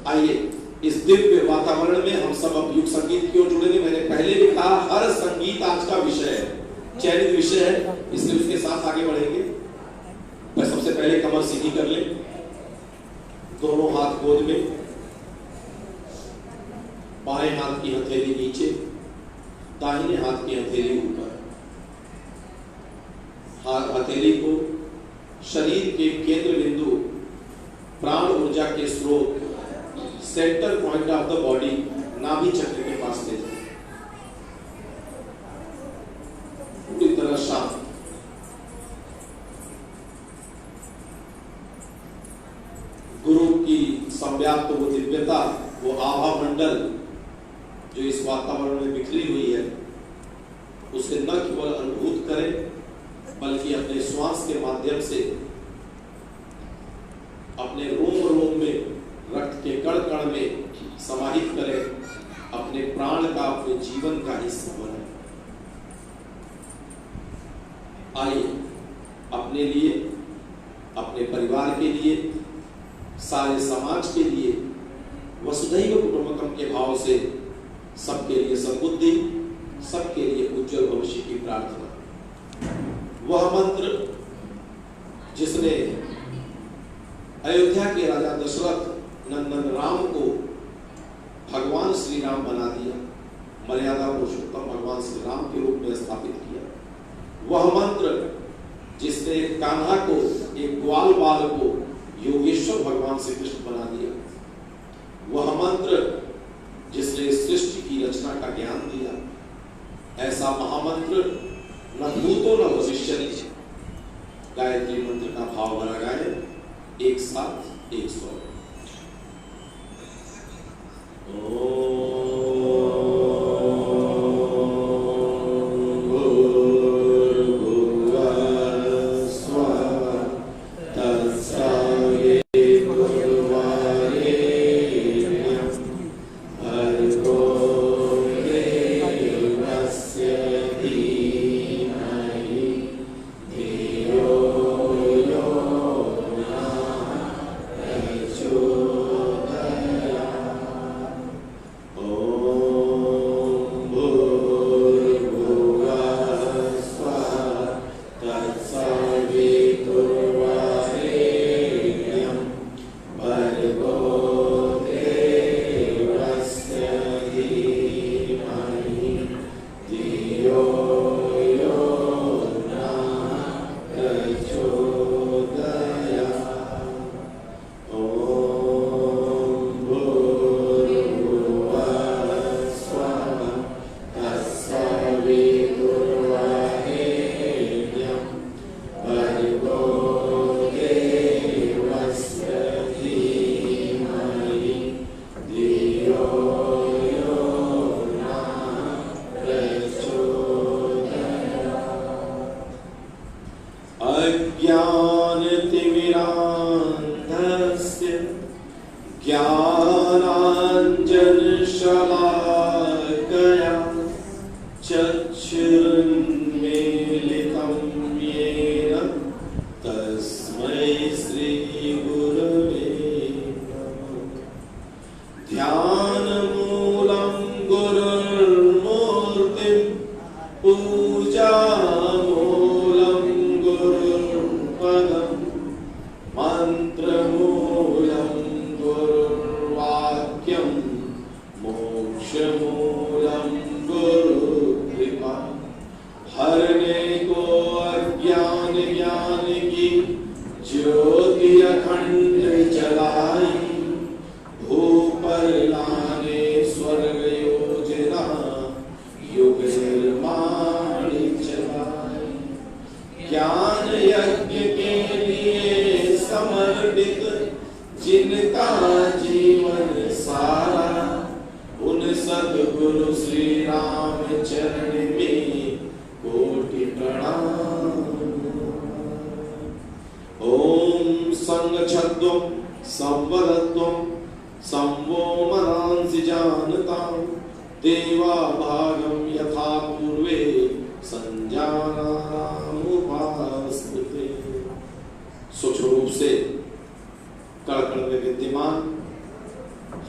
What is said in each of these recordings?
आइए इस दिव्य वातावरण में हम सब अब युग संगीत की ओर जुड़ेंगे। मैंने पहले भी कहा हर संगीत आज का विषय है, चयनित विषय है, इसलिए उसके साथ आगे बढ़ेंगे। मैं सबसे पहले कमर सीधी कर ले, दोनों हाथ गोद में, बाएं हाथ की हथेली नीचे, दाहिने हाथ की हथेली ऊपर। हथेली को शरीर के केंद्र बिंदु, प्राण ऊर्जा के स्रोत, centre point of the body, नाभि चक्र के पास ले जाए, पूरी तरह शांत। गुरु की संव्याप्त वो दिव्यता, वो आभा मंडल जो इस वातावरण में बिखरी हुई है, उसे न केवल अनुभूत करें बल्कि अपने श्वास के माध्यम से अपने रोम रोम में, रक्त के कण कण में समाहित करें, अपने प्राण का, अपने जीवन का हिस्सा बनाएं। आइए अपने लिए, अपने परिवार के लिए, सारे समाज के लिए वसुधैव कुटुंबकम के भाव से सबके लिए सद्बुद्धि, सबके लिए उज्जवल भविष्य की प्रार्थना। वह मंत्र जिसने अयोध्या के राजा दशरथ नंदन राम को भगवान श्री राम बना दिया, मर्यादा पुरुषोत्तम भगवान श्री राम के रूप में स्थापित किया। वह मंत्र जिसने कान्हा को, एक ग्वाल बाल को योगेश्वर भगवान श्री कृष्ण बना दिया। वह मंत्र जिसने सृष्टि की रचना का ज्ञान दिया। ऐसा महामंत्र न भूतो न भविष्यति, गायत्री मंत्र का भाव बना गाए एक साथ, एक स्वर।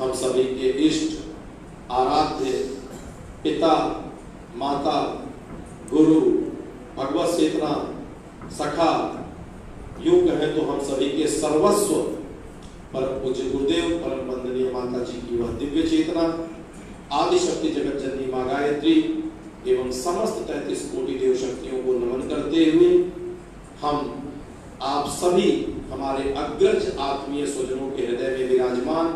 हम सभी के इष्ट, आराध्य पिता, माता, गुरु, भगवत चेतना, सखा, यूं कहें तो हम सभी के सर्वस्व परम पूज्य गुरुदेव, परम वंदनीय माता जी की वह दिव्य चेतना, आदि शक्ति जगत जननी मां गायत्री एवं समस्त 33 कोटि देव शक्तियों को नमन करते हुए हम आप सभी हमारे अग्रज आत्मीय स्वजनों के हृदय में विराजमान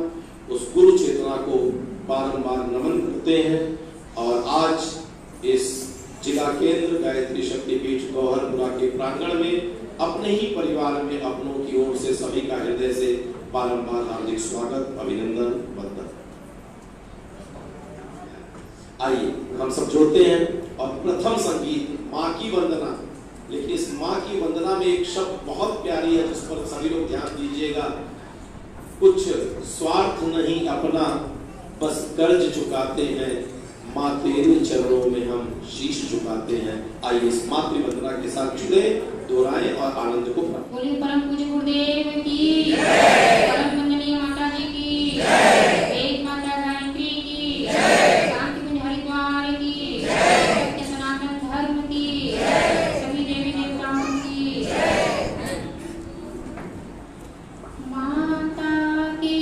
उस गुरु चेतना को बारंबार नमन करते हैं। और आज इस जिला केंद्र गायत्री शक्तिपीठ गौहरपुरा के प्रांगण में अपने ही परिवार में अपनों की ओर से सभी का हृदय से बारंबार हार्दिक स्वागत, अभिनंदन, वंदन। आइए हम सब जोड़ते हैं और प्रथम संगीत माँ की वंदना। लेकिन इस माँ की वंदना में एक शब्द बहुत प्यारी है जिस पर सभी लोग ध्यान दीजिएगा। कुछ स्वार्थ नहीं अपना, बस कर्ज चुकाते हैं, माँ तेरे चरणों में हम शीश झुकाते हैं। आइए इस मातृ वंदना के साथ जुड़े, दोहराएं और आनंद को प्राप्त। बोलिए परम पूज्य गुरुदेव की जय, परम वंदनीय माता जी की जय, वेद माता गायत्री की जय, शांति कुंज हरिद्वार की जय, सत्य सनातन धर्म की जय, सभी देवी देवताओं की जय। माता के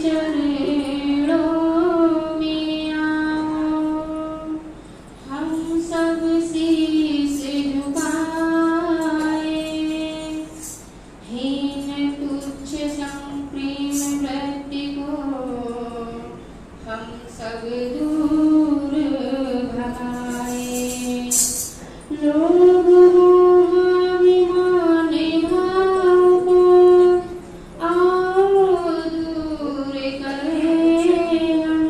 चरणों में आओ, हम सब शीश झुकाए, हीन तुच्छ संप्रेम वृत्ति को हम सब दूर भगाए। लोभ मोह अभिमान भाव को आओ दूर करें हम,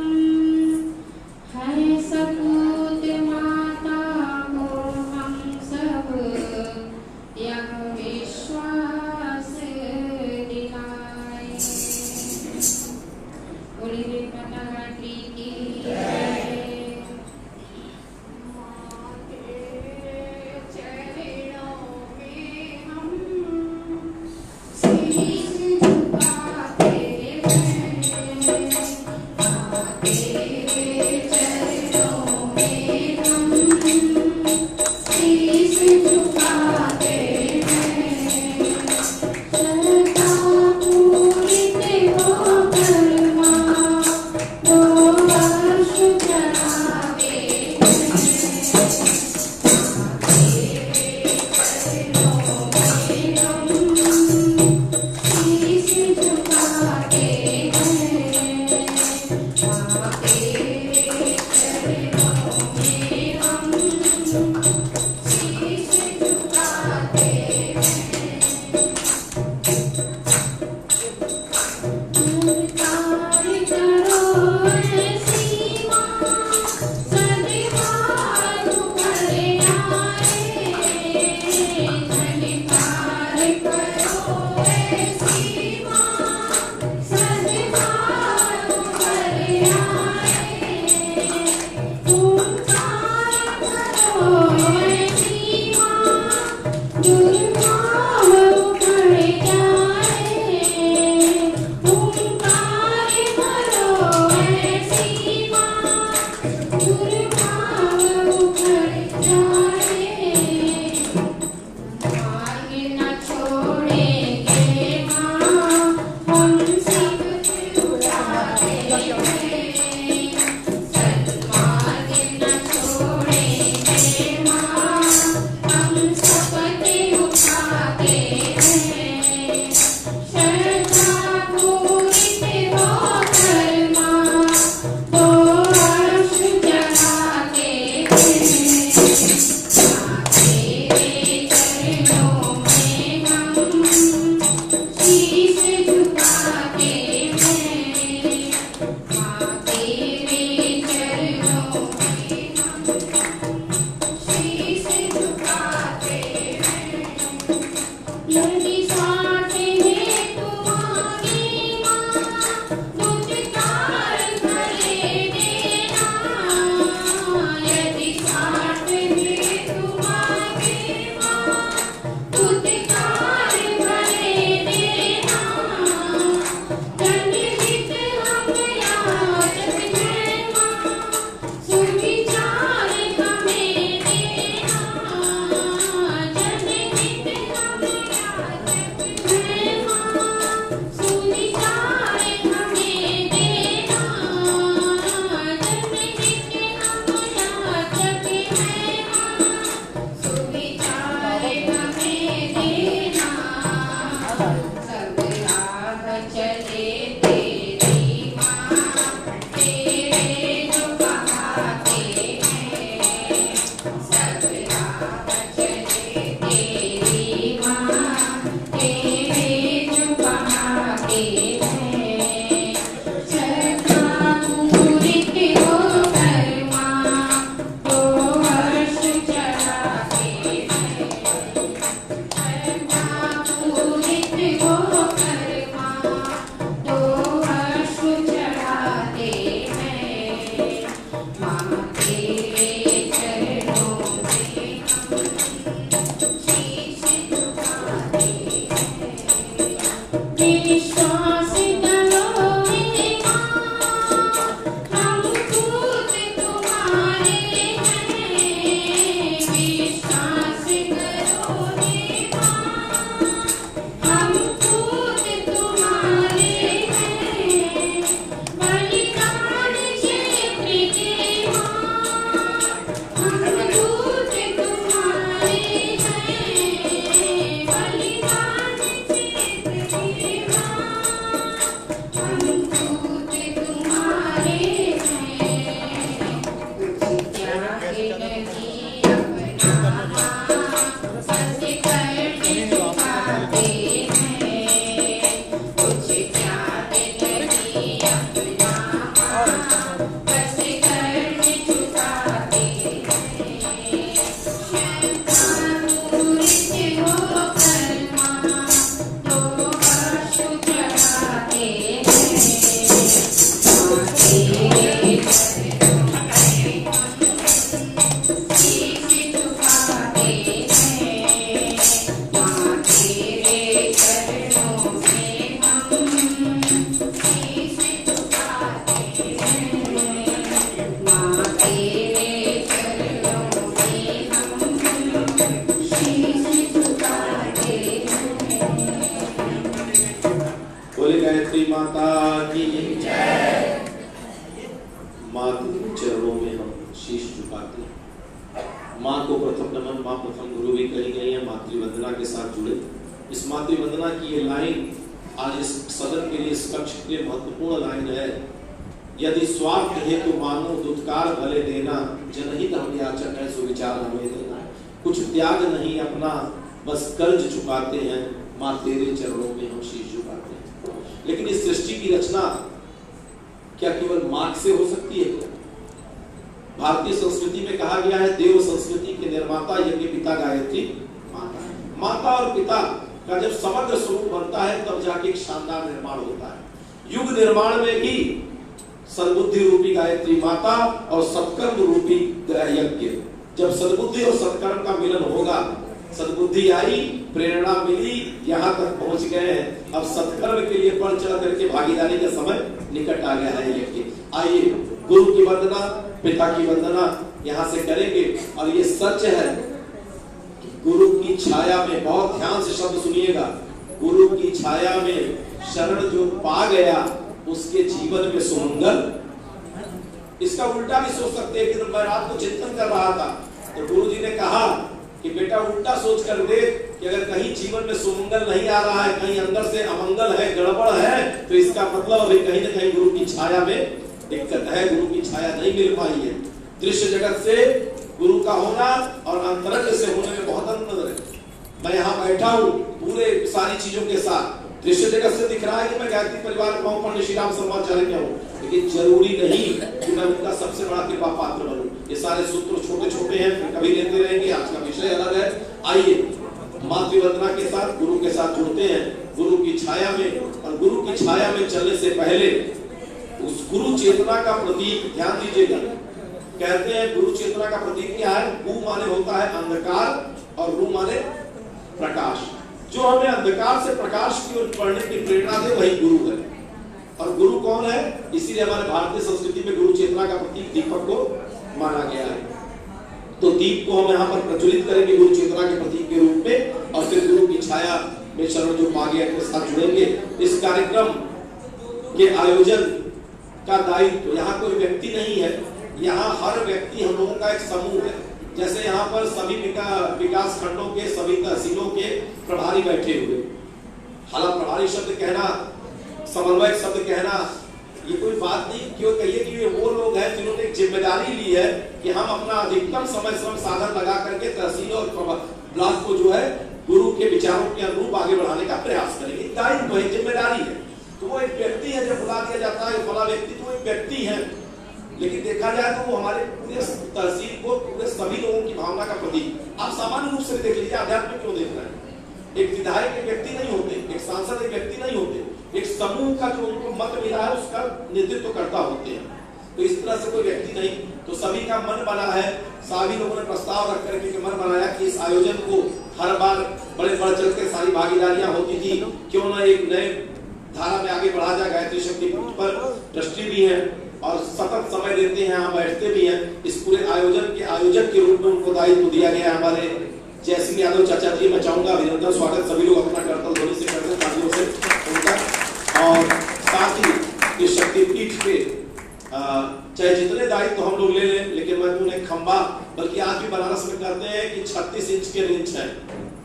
है सपूत माता को हम सब यह विश्वास दिलाए। बोलिए माता गायत्री की जय। माँ के चरणों में हम शीश झुकाते हैं, माँ तेरे चरणों में हम शीश झुकाते हैं। श्रद्धा पूरित होकर माँ माँ के चरणों में हम शीश झुकाते हैं। माँ को प्रथम नमन, माँ प्रथम गुरु भी कही गई है, मातृवंदना के साथ जुड़े। इस मातृवंदना की ये लाइन आज इस सदन के लिए, इस कक्ष के लिए महत्वपूर्ण लाइन है। यदि स्वार्थ हेतु मानो दुत्कार भले देना, जनहित हम याचक है सुविचार हमें देना। कुछ त्याग नहीं अपना, बस कर्ज चुकाते हैं, माँ तेरे चरणों में हम शीश झुकाते हैं। लेकिन इस सृष्टि की रचना क्या केवल मार्ग से हो सकती है क्या? भारतीय संस्कृति में कहा गया है, देव संस्कृति के निर्माता यज्ञ पिता गायत्री माता। माता और पिता का जब समग्र स्वरूप बनता है तब जाके एक शानदार निर्माण होता है। युग निर्माण में भी सद्बुद्धि रूपी गायत्री माता और सत्कर्म रूपी यज्ञ, जब सद्बुद्धि और सत्कर्म का मिलन होगा, सद्बुद्धि आई, प्रेरणा मिली, यहाँ तक पहुंच गए हैं। अब सत्कर्म के लिए बढ़ चढ़ करके भागीदारी का समय निकट आ गया है यज्ञ। आइए गुरु की वंदना, पिता की वंदना यहाँ से करेंगे। और ये सच है, गुरु की छाया में, बहुत ध्यान से शब्द सुनिएगा, गुरु की छाया में शरण जो पा गया उसके जीवन में सुमंगल। इसका उल्टा भी सोच सकते हैं कि मैं रात को चिंतन कर रहा था तो गुरु जी ने कहा कि बेटा उल्टा सोच कर देख कि अगर कहीं जीवन में सुमंगल नहीं आ रहा है, कहीं अंदर से अमंगल है, गड़बड़ है, तो इसका मतलब अभी कहीं न कहीं गुरु की छाया में दिक्कत है, गुरु की छाया नहीं मिल पाई है। दृश्य जगत से गुरु का होना और अंतरंग से होने में बहुत अंतर है। मैं यहाँ बैठा हूँ पूरे सारी चीजों के साथ, दृश्य जगत से दिख रहा है कि मैं गायत्री परिवार का हूँ, पंडित श्री राम शर्माचार्य का हूँ, लेकिन जरूरी नहीं कि मैं उनका सबसे बड़ा कृपा पात्र बनूं। ये सारे सूत्र छोटे छोटे हैं, फिर कभी लेते रहेंगे, आज का विषय अलग है। आइए मातृवंदना के साथ गुरु के साथ जुड़ते हैं, गुरु की छाया में। और गुरु की छाया में चलने से पहले उस गुरु चेतना का प्रतीक ध्यान दीजिएगा। कहते हैं गुरु चेतना का प्रतीक क्या है? गु माने होता है अंधकार और रु माने प्रकाश। जो हमें अंधकार से प्रकाश की ओर बढ़ने की प्रेरणा दे वही गुरु है। और गुरु कौन है? इसीलिए हमारे भारतीय संस्कृति में गुरु चेतना का प्रतीक दीपक को माना गया है। तो दीप को हम यहाँ पर प्रज्वलित करेंगे गुरु चेतना के प्रतीक के रूप में, और फिर गुरु की छाया में शरण जो पा गया के साथ जुड़ेंगे। इस कार्यक्रम के आयोजन का दायित्व यहाँ कोई व्यक्ति नहीं है, यहाँ हर व्यक्ति हम लोगों का एक समूह है। जैसे यहाँ पर सभी विकास खंडों के, सभी तहसीलों के प्रभारी बैठे हुए। हालांकि प्रभारी शब्द कहना, समन्वयक शब्द कहना ये कोई बात नहीं, क्यों कहिए कि ये वो लोग हैं जिन्होंने एक जिम्मेदारी ली है कि हम अपना अधिकतम समय श्रम साधन लगा करके तहसील और ब्लॉक को जो है गुरु के विचारों के अनुरूप आगे बढ़ाने का प्रयास करेंगे। दायित्व है, जिम्मेदारी है। तो वो एक व्यक्ति है, जब बुला दिया जाता है फला व्यक्ति, तो वो एक व्यक्ति है, लेकिन देखा जाए तो वो हमारे पूरे तहसील को, पूरे सभी लोगों की भावना का प्रतीक। आप सामान्य रूप से देख लीजिए, आध्यात्म क्यों देख रहे हैं? एक विधायक एक व्यक्ति नहीं होते, एक सांसद एक व्यक्ति नहीं होते, एक समूह का जो उनको मत मिला है उसका नेतृत्व करता होते हैं। तो इस तरह से कोई व्यक्ति नहीं, तो सभी का मन बना है। सभी लोगों ने प्रस्ताव रख करके मन बनाया कि इस आयोजन को हर बार बड़े बढ़ चढ़ के सारी भागीदारियां होती थी, क्यों ना एक नए धारा में आगे बढ़ा जाए। गायत्री शक्तिपीठ पर ट्रस्टी भी है और सतत समय देते हैं, यहाँ बैठते भी हैं। इस पूरे आयोजन के आयोजक के रूप में उनको दायित्व दिया गया है हमारे जयसिंह यादव चाचा जी। मैं चाहूंगा अभिनंदन स्वागत सभी लोग अपना करतल ध्वनि से करते हैं, तालियों से उनका। और साथ ही इस शक्तिपीठ पे चाहे जितने दायित्व हम लोग ले लें, लेकिन मैं उन्हें खंबा, बल्कि आज भी बनारस में कहते हैं कि 36 इंच के रिंच है,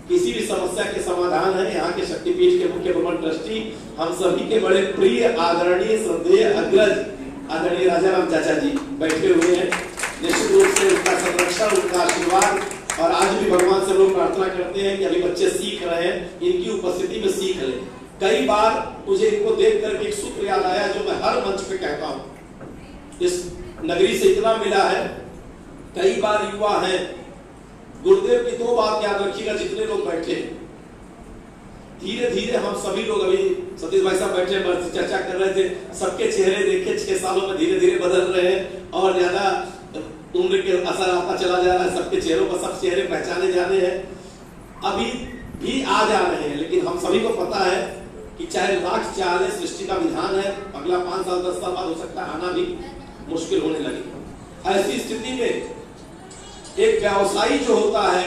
किसी भी समस्या के समाधान है। यहाँ के शक्तिपीठ के मुख्य प्रबंध ट्रस्टी हम सभी के बड़े प्रिय, आदरणीय, श्रद्धेय, अग्रज आदरणीय राजाराम चाचा जी बैठे हुए हैं। निश्चित रूप से उनका संरक्षण, उनका आशीर्वाद, और आज भी भगवान से लोग प्रार्थना करते हैं कि अभी बच्चे सीख रहे हैं, इनकी उपस्थिति में सीख लें। कई बार मुझे इनको देख करके एक सूत्र याद आया जो मैं हर मंच पे कहता हूँ, इस नगरी से इतना मिला है। कई बार युवा हैं, गुरुदेव की 2 बात याद रखिएगा जितने लोग बैठे। धीरे धीरे हम सभी लोग, अभी सतीश भाई साहब बैठे चर्चा कर रहे थे, सबके चेहरे देखे 6 सालों में धीरे धीरे बदल रहे हैं और ज्यादा उम्र के असर आता चला जा रहा है। सबके चेहरों पर सब चेहरे पहचाने जाने हैं, अभी भी आ जा रहे हैं। लेकिन हम सभी को पता है कि चाहे लाख चाले सृष्टि का विधान है, अगला 5 साल 10 साल बाद हो सकता है आना भी मुश्किल होने लगे। ऐसी स्थिति में एक व्यवसायी जो होता है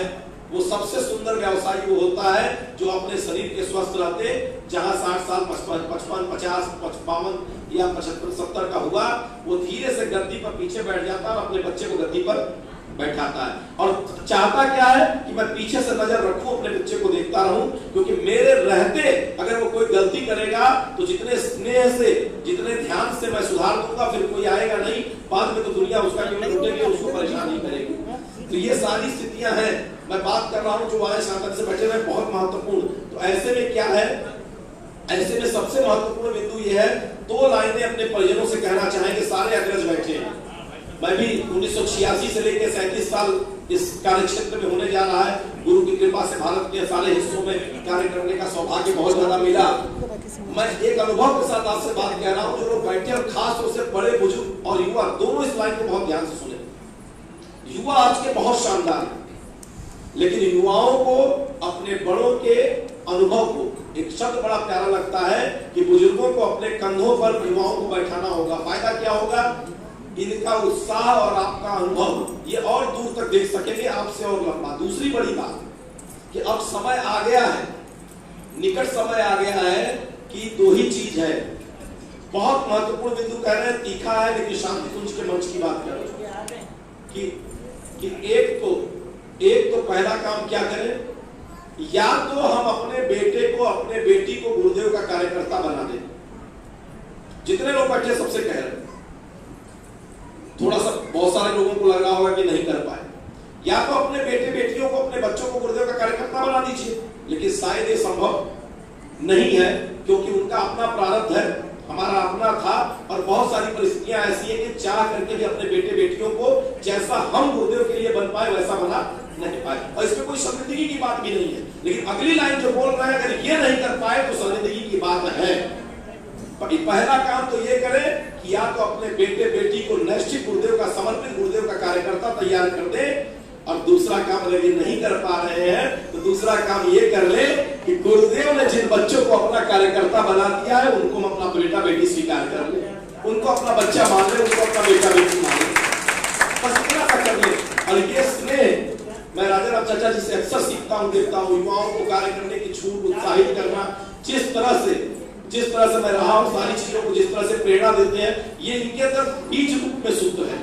वो सबसे सुंदर व्यवसायी वो होता है जो अपने शरीर के स्वस्थ रहते, जहां 60 साल 55 50 55 या 75 70 का हुआ, वो धीरे से गद्दी पर पीछे बैठ जाता है और अपने बच्चे को गद्दी पर बैठाता है और चाहता क्या है कि मैं पीछे से नजर रखूं, अपने बच्चे को देखता रहूं, क्योंकि मेरे रहते अगर वो कोई गलती करेगा तो जितने स्नेह से, जितने ध्यान से मैं सुधार दूंगा, फिर कोई आएगा नहीं, बाद में तो दुनिया उसका क्यों लूटेगी, उसको परेशान नहीं करेगी। तो ये सारी स्थितियां हैं, मैं बात कर रहा हूं जो आए शांति से बैठे हुए, बहुत महत्वपूर्ण। तो ऐसे में क्या है, ऐसे में सबसे महत्वपूर्ण बिंदु ये है, 2 लाइनें अपने परिजनों से कहना चाहेंगे, सारे अग्रज बैठे हैं। मैं भी 1986 से लेकर 37 साल इस कार्य क्षेत्र में होने जा रहा है। गुरु की कृपा से भारत के सारे हिस्सों में कार्य करने का सौभाग्य बहुत ज्यादा मिला। मैं एक अनुभव के साथ आपसे बात कह रहा हूं, जो लोग बैठे और खास तौर से बड़े बुजुर्ग और युवा दोनों इस लाइन को बहुत ध्यान से सुने। युवा आज के बहुत शानदार है, लेकिन युवाओं को अपने बड़ों के अनुभव को, एक शब्द बड़ा प्यारा लगता है कि बुजुर्गों को अपने कंधों पर युवाओं को बैठाना होगा। फायदा क्या होगा, इनका उत्साह और आपका अनुभव ये और दूर तक देख सकेंगे, आपसे और लंबा। दूसरी बड़ी बात कि अब समय आ गया है, निकट समय आ गया है कि 2 ही चीज है। बहुत महत्वपूर्ण बिंदु कह रहे हैं, तीखा है लेकिन शांति कुंज के मंच की बात कर रहे हैं कि एक तो पहला काम क्या करें, या तो हम अपने बेटे को, अपने बेटी को गुरुदेव का कार्यकर्ता बना दें। जितने लोग बैठे सबसे कह रहे हैं, थोड़ा सा बहुत सारे लोगों को लग रहा होगा कि नहीं कर पाए, या तो अपने बेटे बेटियों को, अपने बच्चों को गुरुदेव का कार्यकर्ता बना दीजिए, लेकिन शायद ये संभव नहीं है, क्योंकि उनका अपना प्रारब्ध है, हमारा अपना था, और बहुत सारी परिस्थितियां ऐसी है कि चाह करके भी अपने बेटे बेटियों को जैसा हम गुरुदेव के लिए बन पाए वैसा बना नहीं पाए। और इसमें कोई शर्मिंदगी की बात भी नहीं है, लेकिन अगली लाइन जो बोल रहे हैं, अगर ये नहीं कर पाए तो शर्मिंदगी की बात है। पहला काम तो ये करें कि या तो अपने बेटे बेटी को नैष्ठिक गुरुदेव का, समर्पित गुरुदेव का कार्यकर्ता तैयार कर दे, और दूसरा काम अगर ये नहीं कर पा रहे हैं तो दूसरा काम ये कर ले कि गुरुदेव ने जिन बच्चों को अपना कार्यकर्ता बना दिया है उनको हम अपना बेटा बेटी स्वीकार कर ले, उनको अपना बच्चा मान ले, उनको अपना बेटा बेटी मान ले, बस इतना सा कर ले। और ये स्नेह मैं राजा राम चाचा जी से अक्सर सीखता हूँ, देखता हूँ, युवाओं को कार्य करने की छूट, उत्साहित करना, जिस तरह से मैं रहा हूं, सारी चीजों को जिस तरह से प्रेरणा देते हैं, ये इनके अंदर बीज रूप में शुद्ध है।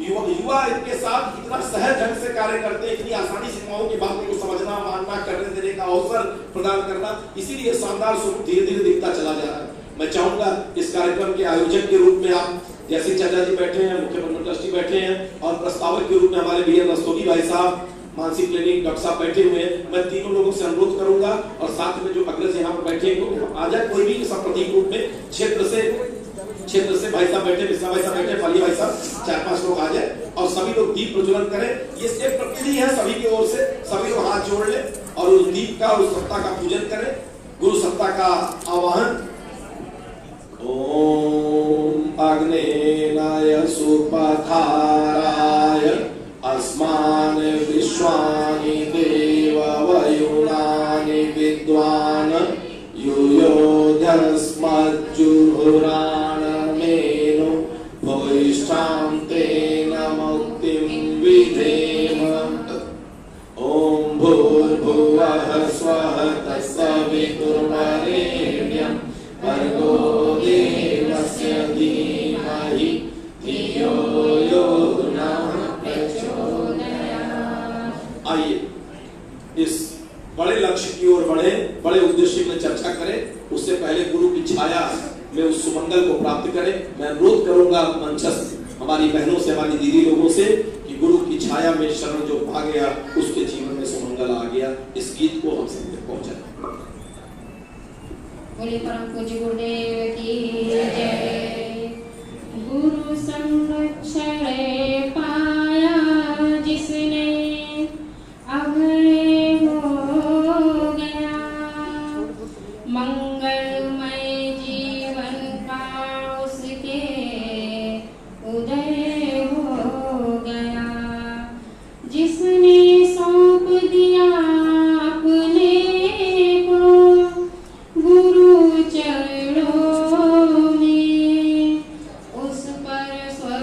युवा इनके साथ इतना सहज ढंग से कार्य करते हैं, इतनी आसानी से युवाओं की बातों को समझना, मानना, करने देने का अवसर प्रदान करना, इसीलिए शानदार स्वरूप धीरे धीरे दिखता चला जा रहा है। मैं चाहूंगा इस कार्यक्रम के आयोजक के रूप में आप जैसे चाचा जी बैठे हैं, मुख्य प्रबंधक ट्रस्टी बैठे हैं, और प्रस्तावक के रूप में हमारे बीएन रस्तोगी भाई साहब, मानसिक क्लिनिक डॉक्टर साहब बैठे हुए हैं। मैं तीनों लोगों से अनुरोध करूंगा, और साथ में जो अग्रज यहाँ पर बैठे हैं आ जाए, कोई भी प्रतीक रूप में क्षेत्र से भाई साहब बैठे, मिश्रा भाई साहब बैठे, फालिया भाई साहब, 4-5 लोग आ जाए और सभी लोग दीप प्रज्वलन करें। ये एक प्रतिनिधि है सभी की ओर से, सभी लोग हाथ जोड़ ले और उस दीप का, उस सत्ता का पूजन करें, गुरु सत्ता का आवाहन। ओम अग्नेनाय सुपथाराय अस्मान विश्वानि देववयुनानि विद्वान् युयोधस्मज्जुहुराणमेनो भूयिष्ठां तेन मुक्तिं विधेम। ओम भूर्भुवः स्वः तत्सवितुर्वरेण्यं भर्गो देवस्य धीमहि धियो यो नः प्रचोदयात्। आइए इस बड़े लक्ष्य की ओर बढ़े, बड़े उद्देश्य में चर्चा करें, उससे पहले गुरु की छाया में उस सुमंगल को प्राप्त करें। मैं अनुरोध करूंगा मंचस्थ हमारी बहनों से, हमारी दीदी लोगों से कि गुरु की छाया में शरण जो पा गया उसके जीवन में सुमंगल आ गया। इस गीत को हम सब तक पहुंचाएं। बोले परम पूज्य गुरुदेव की जय। गुरु संरक्षण पाया जिसने अभय हो गया, मंगलमय जीवन का उसके उदय हो गया। जिसने सौंप दिया अपने को गुरु चरणों में, उस पर स्वर्ग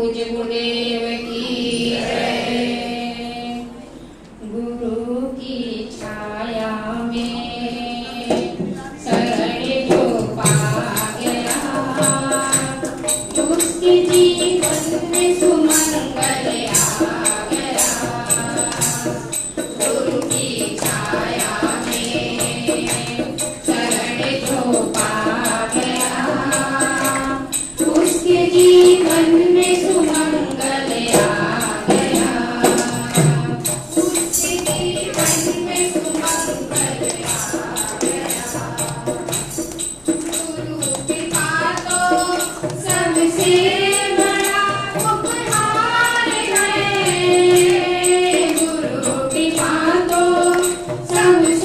पूज्य गुरुदेव की जय। गुरु की छाया में शरण जो पा गया, उसके जीवन में सुमंगल आ गया। गुरु की छाया में शरण जो पा गया, उसके जीवन में सुमंगल आ गया। उसके जीवन में सुमंगल आ गया। गुरु कृपा तो सबसे बड़ा उपहार है। गुरु कृपा तो सबसे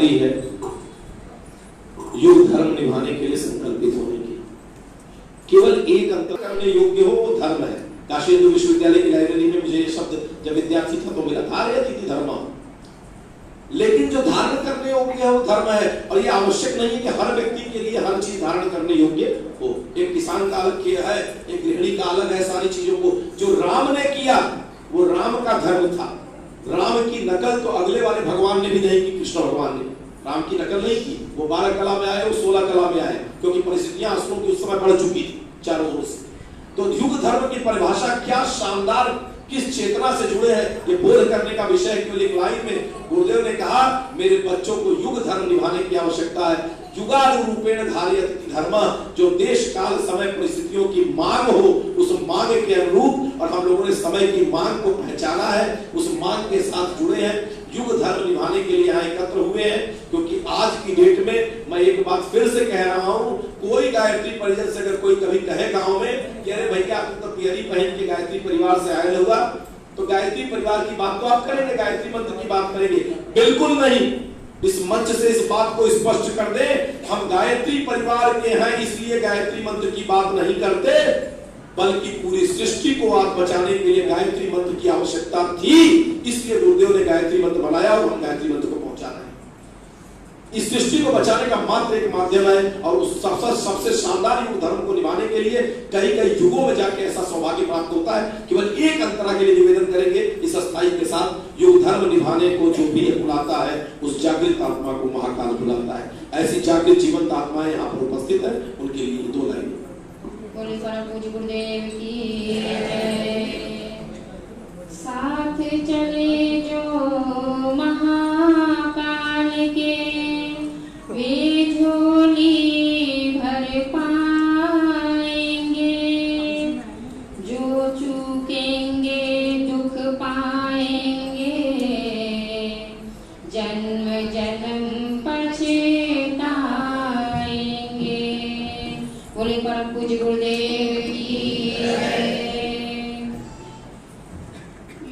जिम्मेदारी है युग धर्म निभाने के लिए संकल्पित होने की। केवल एक अंतर करने योग्य हो वो धर्म है। काशी हिंदू विश्वविद्यालय की लाइब्रेरी में मुझे ये शब्द जब विद्यार्थी था तो मिला, धारयति धर्म, लेकिन जो धारण करने योग्य है वो धर्म है। और ये आवश्यक नहीं है कि हर व्यक्ति के लिए हर चीज धारण करने योग्य हो। एक किसान का अलग किया है, एक गृहिणी का अलग है। सारी चीजों को जो राम ने किया वो राम का धर्म था। राम की नकल तो अगले वाले भगवान ने भी नहीं की, कृष्ण भगवान ने राम की नकल नहीं की। वो 12 कला में आए, वो 16 कला में आए, क्योंकि परिस्थितियां असुरों की उस समय बढ़ चुकी थी चारों ओर से। तो युग धर्म की परिभाषा क्या शानदार, किस चेतना से जुड़े हैं, ये बोध करने का विषय। केवल एक लाइन में गुरुदेव ने कहा, मेरे बच्चों को युग धर्म निभाने की आवश्यकता है। युगानुरूपेण धारयति धर्म, जो देश काल समय परिस्थितियों की मांग हो, उस मांग के अनुरूप, और हम लोगों ने समय की मांग को पहचाना है, उस मांग के साथ जुड़े हैं, युग धर्म निभाने के लिए यहाँ एकत्र हुए हैं। क्योंकि आज की डेट में मैं एक बात फिर से कह रहा हूँ, कोई गायत्री परिजन से अगर कोई कभी कहे गांव में कि अरे भैया आप तो पियरी पहन के गायत्री परिवार से आए होगा, तो गायत्री परिवार की बात तो आप करेंगे, गायत्री मंत्र की बात करेंगे? बिल्कुल नहीं। इस मंच से इस बात को स्पष्ट कर दे, हम गायत्री परिवार के हैं इसलिए गायत्री मंत्र की बात नहीं करते, बल्कि पूरी सृष्टि को आज बचाने के लिए गायत्री मंत्र की आवश्यकता थी, इसलिए गुरुदेव ने गायत्री मंत्र बनाया और हम गायत्री मंत्र को पहुंचा रहे हैं। इस सृष्टि को बचाने का मात्र एक माध्यम है, और उस सबसे शानदार युग धर्म को निभाने के लिए कई कई युगों में जाके ऐसा सौभाग्य प्राप्त होता है। केवल एक अंतरा के लिए निवेदन करेंगे इस स्थाई के साथ, युग धर्म निभाने को जो भी बुलाता है उस जागृत आत्मा को महाकाल बुलाता है। ऐसी जागृत जीवंत आत्माएं यहाँ पर उपस्थित है, उनके लिए 2 लाइन। बोले परम पूज्य गुरुदेव की साथ चले जो महाकाल के, वे झोली भर पाएंगे, जो चूकेंगे दुख पाएंगे, जन्म जन्म पछताएंगे। बोले परम पूज्य गुरुदेव की।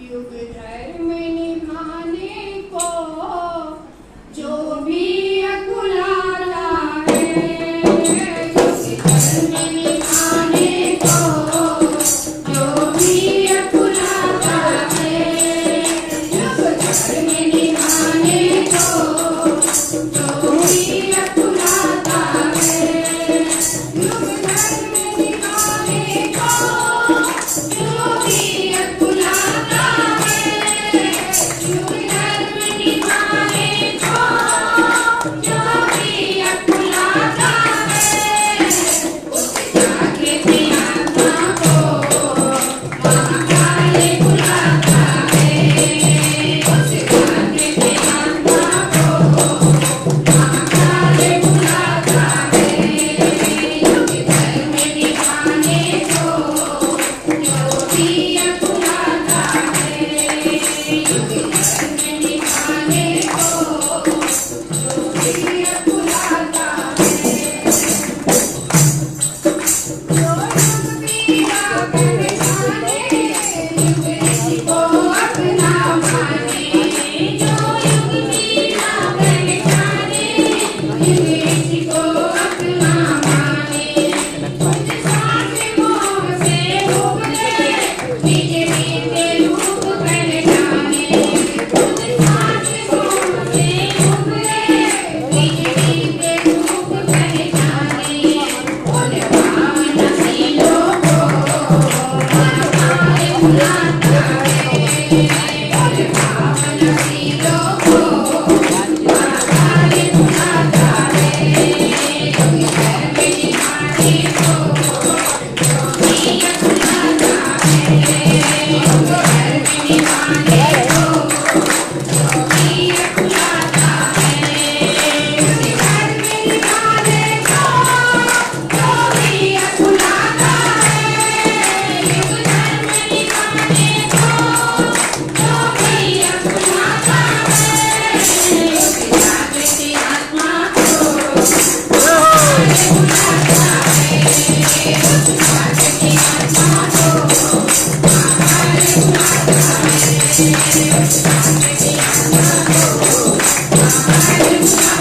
युग धर्म निभाने को जो भी अकुलाता है, युग धर्म निभाने को जो भी अकुलाता है, युग धर्म निभाने को जो भी अकुलाता है, युग धर्म निभाने को जो भी अकुलाता है, युग धर्म निभाने को जो भी अकुलाता है, उस जागृत आत्मा को महाकाल बुलाता है, उस जागृत आत्मा को महाकाल बुलाता है, युग धर्म निभाने को जो भी अकुलाता है, युग धर्म निभाने को जो भी अकुलाता है, जो युग पीड़ा पहचाने, युग ऋषि को अपना माने, जो युग पीड़ा पहचाने, युग ऋषि को अपना माने, खुद सांस मोह से उबले, निज बीते रूप पहचाने, खुद सांस मोह से उबले, निज बीते रूप पहचाने, उन पावन शीलों को महाकाल बुलाता है, उन पावन शीलों को महाकाल बुलाता है, युग धर्म निभाने को जो भी अकुलाता है, युग धर्म निभाने को जो भी अकुलाता है, युग धर्म निभाने को जो भी अकुलाता है, युग धर्म निभाने को जो भी अकुलाता है, युग जागृत आत्मा को महाकाल बुलाता है, उस जागृत आत्मा को महाकाल बुलाता है, उस जागृत आत्मा को महाकाल बुलाता है।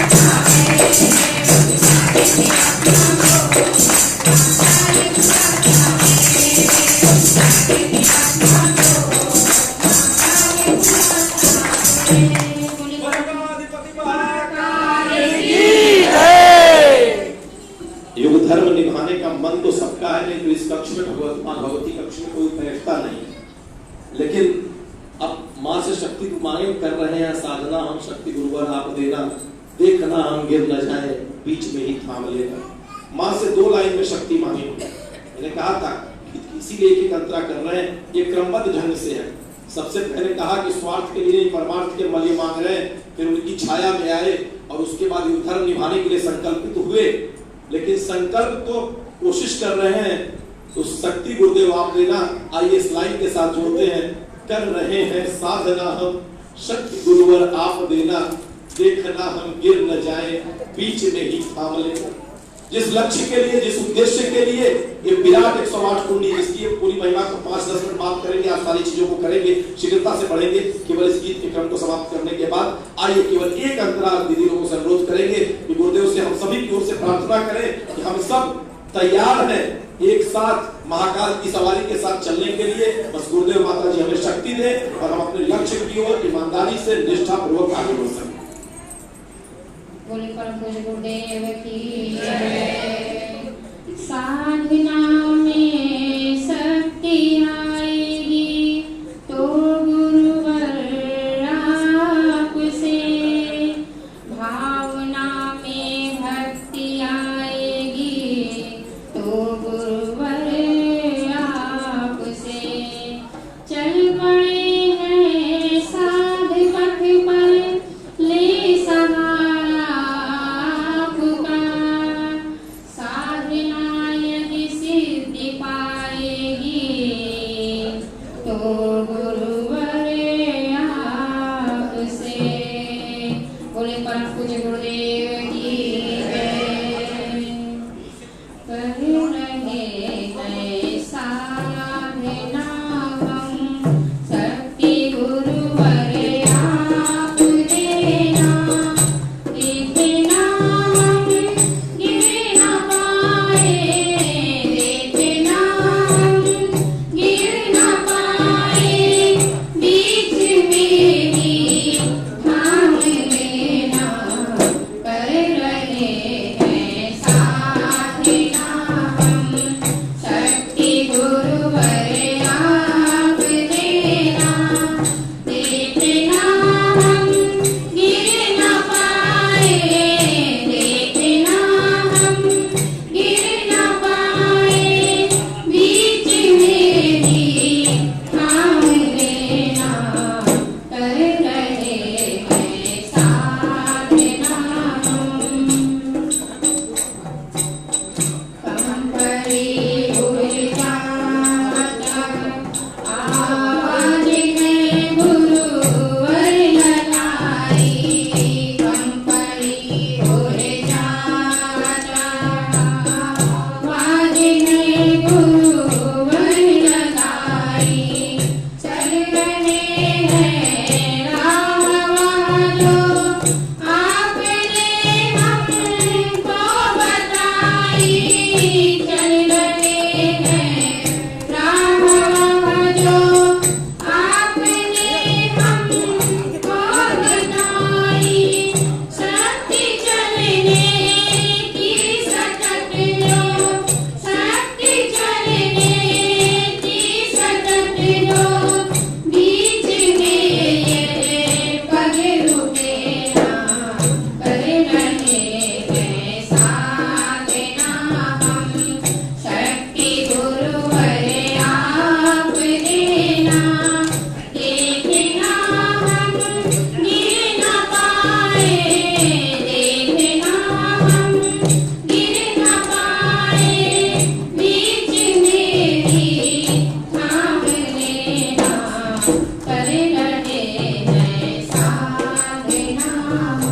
युग धर्म निभाने का मन तो सबका है, नहीं तो इस कक्ष में भगवती कक्ष में कोई बैठता नहीं है। लेकिन अब माँ से शक्ति को मांगे कर रहे हैं साधना, हम शक्ति गुरुवर आप देना, देखना हम गिर न जाए, बीच में ही थाम लेना। माँ से 2 लाइन में शक्ति मांगी। मैंने कहा था इसीलिए एक अंतरा कर रहे हैं, ये क्रमबद्ध ढंग से है। सबसे पहले कहा कि स्वार्थ के लिए परमार्थ के लिए मांग रहे हैं, फिर उनकी छाया में आए और उसके बाद युग धर्म निभाने के लिए संकल्पित हुए। लेकिन संकल्प तो कोशिश कर रहे हैं, तो शक्ति गुरुदेव आप देना। आइए इस लाइन के साथ जोड़ते हैं, कर रहे हैं साधना हम, शक्ति गुरुवर आप देना, देखना हम गिर न जाए, बीच में ही थाम लेना। जिस लक्ष्य के लिए, जिस उद्देश्य के लिए ये विराट 108 कुंडी, जिसकी पूरी महिमा को 5-10 मिनट बात करेंगे, आप सारी चीजों को करेंगे, शीघ्रता से पढ़ेंगे। केवल इस गीत के क्रम को समाप्त करने के बाद आइए केवल एक अंतरा दीदी लोगों से अनुरोध करेंगे कि गुरुदेव से हम सभी की ओर से प्रार्थना करें कि हम सब तैयार हैं एक साथ महाकाल की सवारी के साथ चलने के लिए। बस गुरुदेव माता जी हमें शक्ति दे और हम अपने लक्ष्य की ओर ईमानदारी से निष्ठा पूर्वक आगे बढ़ सकें। बोले परम पूज्य गुरुदेव की साधना में शक्ति आएगी तो गुरुवर आपसे, भावना में भक्ति आएगी तो गुरुवर आपसे। चल पड़े हैं साध पथ पर, ले सहारा आपका, साधना यदि सिद्धि पाएगी तो गुरुवर आपसे। बोले परम पूज्य गुरुदेव की जय। कर रहे हैं साधना हम, शक्ति गुरुवर आप देना, देखना हम गिर न पाए, देखना हम गिर न पाए, बीच में ही थाम लेना। कर रहे हैं साधना हम, शक्ति गुरुवर आप देना, देखना हम गिर न पाए, देखना हम गिर न पाए, बीच में ही थाम लेना। कर रहे हैं साधना हम, कम परी ऊर्जा आवाज है गुरुवर लगाई, कम परी ऊर्जा आवाज है गुरुवर लगाई। चल रहे हैं राह जो आपने हमको बताई, चल रहे हैं राह जो आपने हमको बताई। शक्ति चलने की सतत जो, शक्ति चलने की सतत जो, बीच में ये पग रुके ना। कर रहे हैं साधना हम, शक्ति गुरुवर आप देना, देखना हम गिर न पाए, देखना हम गिर न पाए, बीच में ही थाम लेना। कर रहे हैं साधना हम,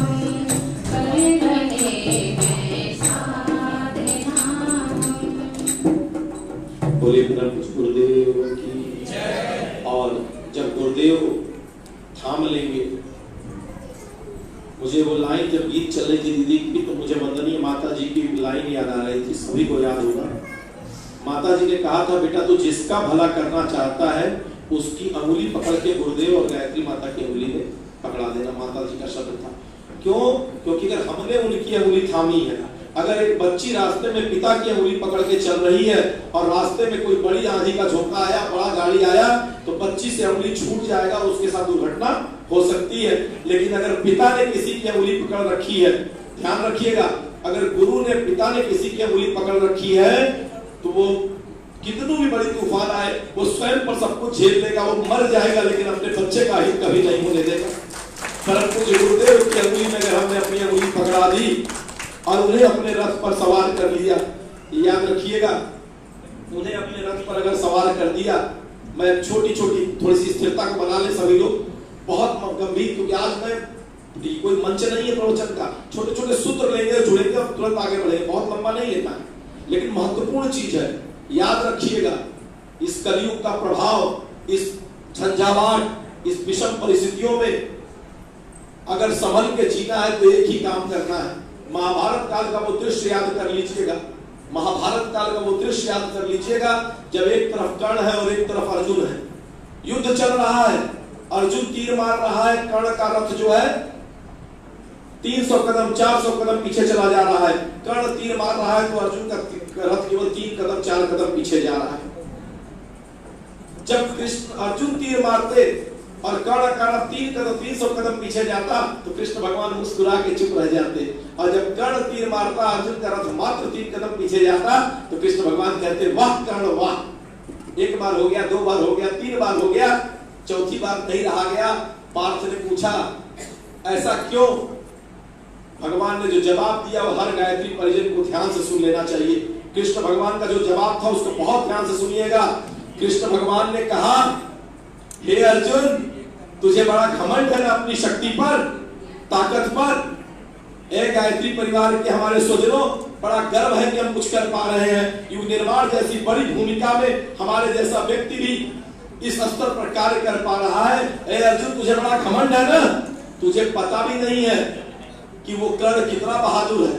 कर रहे हैं साधना हम। बोले परम पूज्य गुरुदेव की जय। और जब गुरुदेव थाम लेंगे, मुझे वो लाइन जब गीत चल रही थी दीदी की, तो मुझे वंदनीय माता जी की लाइन याद आ रही थी, सभी को याद होगा। माता जी ने कहा था बेटा तू जिसका भला करना चाहता है उसकी अंगुली पकड़ के गुरुदेव और गायत्री माता की अंगुली में पकड़ा देना, माता जी का शब्द था। क्यों? क्योंकि अगर हमने उनकी अंगुली थामी है, अगर एक बच्ची रास्ते में पिता की अंगुली पकड़ के चल रही है और रास्ते में कोई बड़ी आंधी का झोंका आया, बड़ा गाड़ी आया, तो बच्ची से अंगुली छूट जाएगा, उसके साथ दुर्घटना हो सकती है। लेकिन अगर पिता ने किसी की अंगुली पकड़ रखी है, ध्यान रखिएगा, अगर गुरु ने, पिता ने किसी की अंगुली पकड़ रखी है तो वो कितनी भी बड़ी तूफान आए वो स्वयं पर सब कुछ झेल लेगा, वो मर जाएगा लेकिन अपने बच्चे का हित कभी नहीं होने देगा। परंतु गुरुदेव की अंगुली में अगर हमने अपनी अंगुली पकड़ा दी और उन्हें अपने रथ पर सवार कर लिया, याद रखिएगा, उन्हें अपने रथ पर अगर सवार कर दिया, मैं छोटी छोटी थोड़ी सी स्थिरता को बना ले सभी लोग, बहुत गंभीर, क्योंकि आज मैं कोई मंच नहीं है प्रवचन का, छोटे छोटे सूत्र लेंगे, जुड़ेंगे और तुरंत आगे बढ़ेंगे, बहुत लंबा नहीं लेना है, लेकिन महत्वपूर्ण चीज है। याद रखिएगा, इस कलयुग का प्रभाव, इस झंझावाट, इस विषम परिस्थितियों में अगर संभल के जीना है तो एक ही काम करना है। महाभारत काल का वो दृश्य याद कर लीजिएगा, महाभारत काल का वो दृश्य याद कर लीजिएगा, जब एक तरफ कर्ण है और एक तरफ अर्जुन है, युद्ध चल रहा है, अर्जुन तीर मार रहा है, कर्ण का रथ जो है 300 कदम 400 कदम पीछे चला जा रहा है, कर्ण तीर मार रहा है तो अर्जुन का रथ केवल 3 कदम 4 कदम पीछे जा रहा है। जब कृष्ण अर्जुन तीर मारते और कर्ण का रथ 3 कदम 300 कदम पीछे जाता तो कृष्ण भगवान मुस्कुरा के चुप रह जाते, और जब कर्ण तीर मारता, अर्जुन का रथ मात्र 3 कदम पीछे जाता तो कृष्ण भगवान कहते वाह कर्ण वाह। 1 बार हो गया, 2 बार हो गया, 3 बार हो गया, चौथी बार नहीं रहा गया। पार्थ ने पूछा ऐसा क्यों? भगवान ने जो जवाब दिया वो हर गायत्री परिजन को ध्यान से सुन लेना चाहिए। कृष्ण भगवान का जो जवाब था उसको बहुत ध्यान से सुनिएगा। कृष्ण भगवान ने कहा, हे अर्जुन, तुझे बड़ा घमंड है ना अपनी शक्ति पर, ताकत पर। ए गायत्री परिवार के हमारे स्वजनों, बड़ा गर्व है कि हम कुछ कर पा रहे हैं। युग निर्माण जैसी बड़ी भूमिका में हमारे जैसा व्यक्ति भी इस स्तर पर कार्य कर पा रहा है। ए अर्जुन, तुझे बड़ा घमंड है ना, तुझे पता भी नहीं है कि वो कर्ण कितना बहादुर है,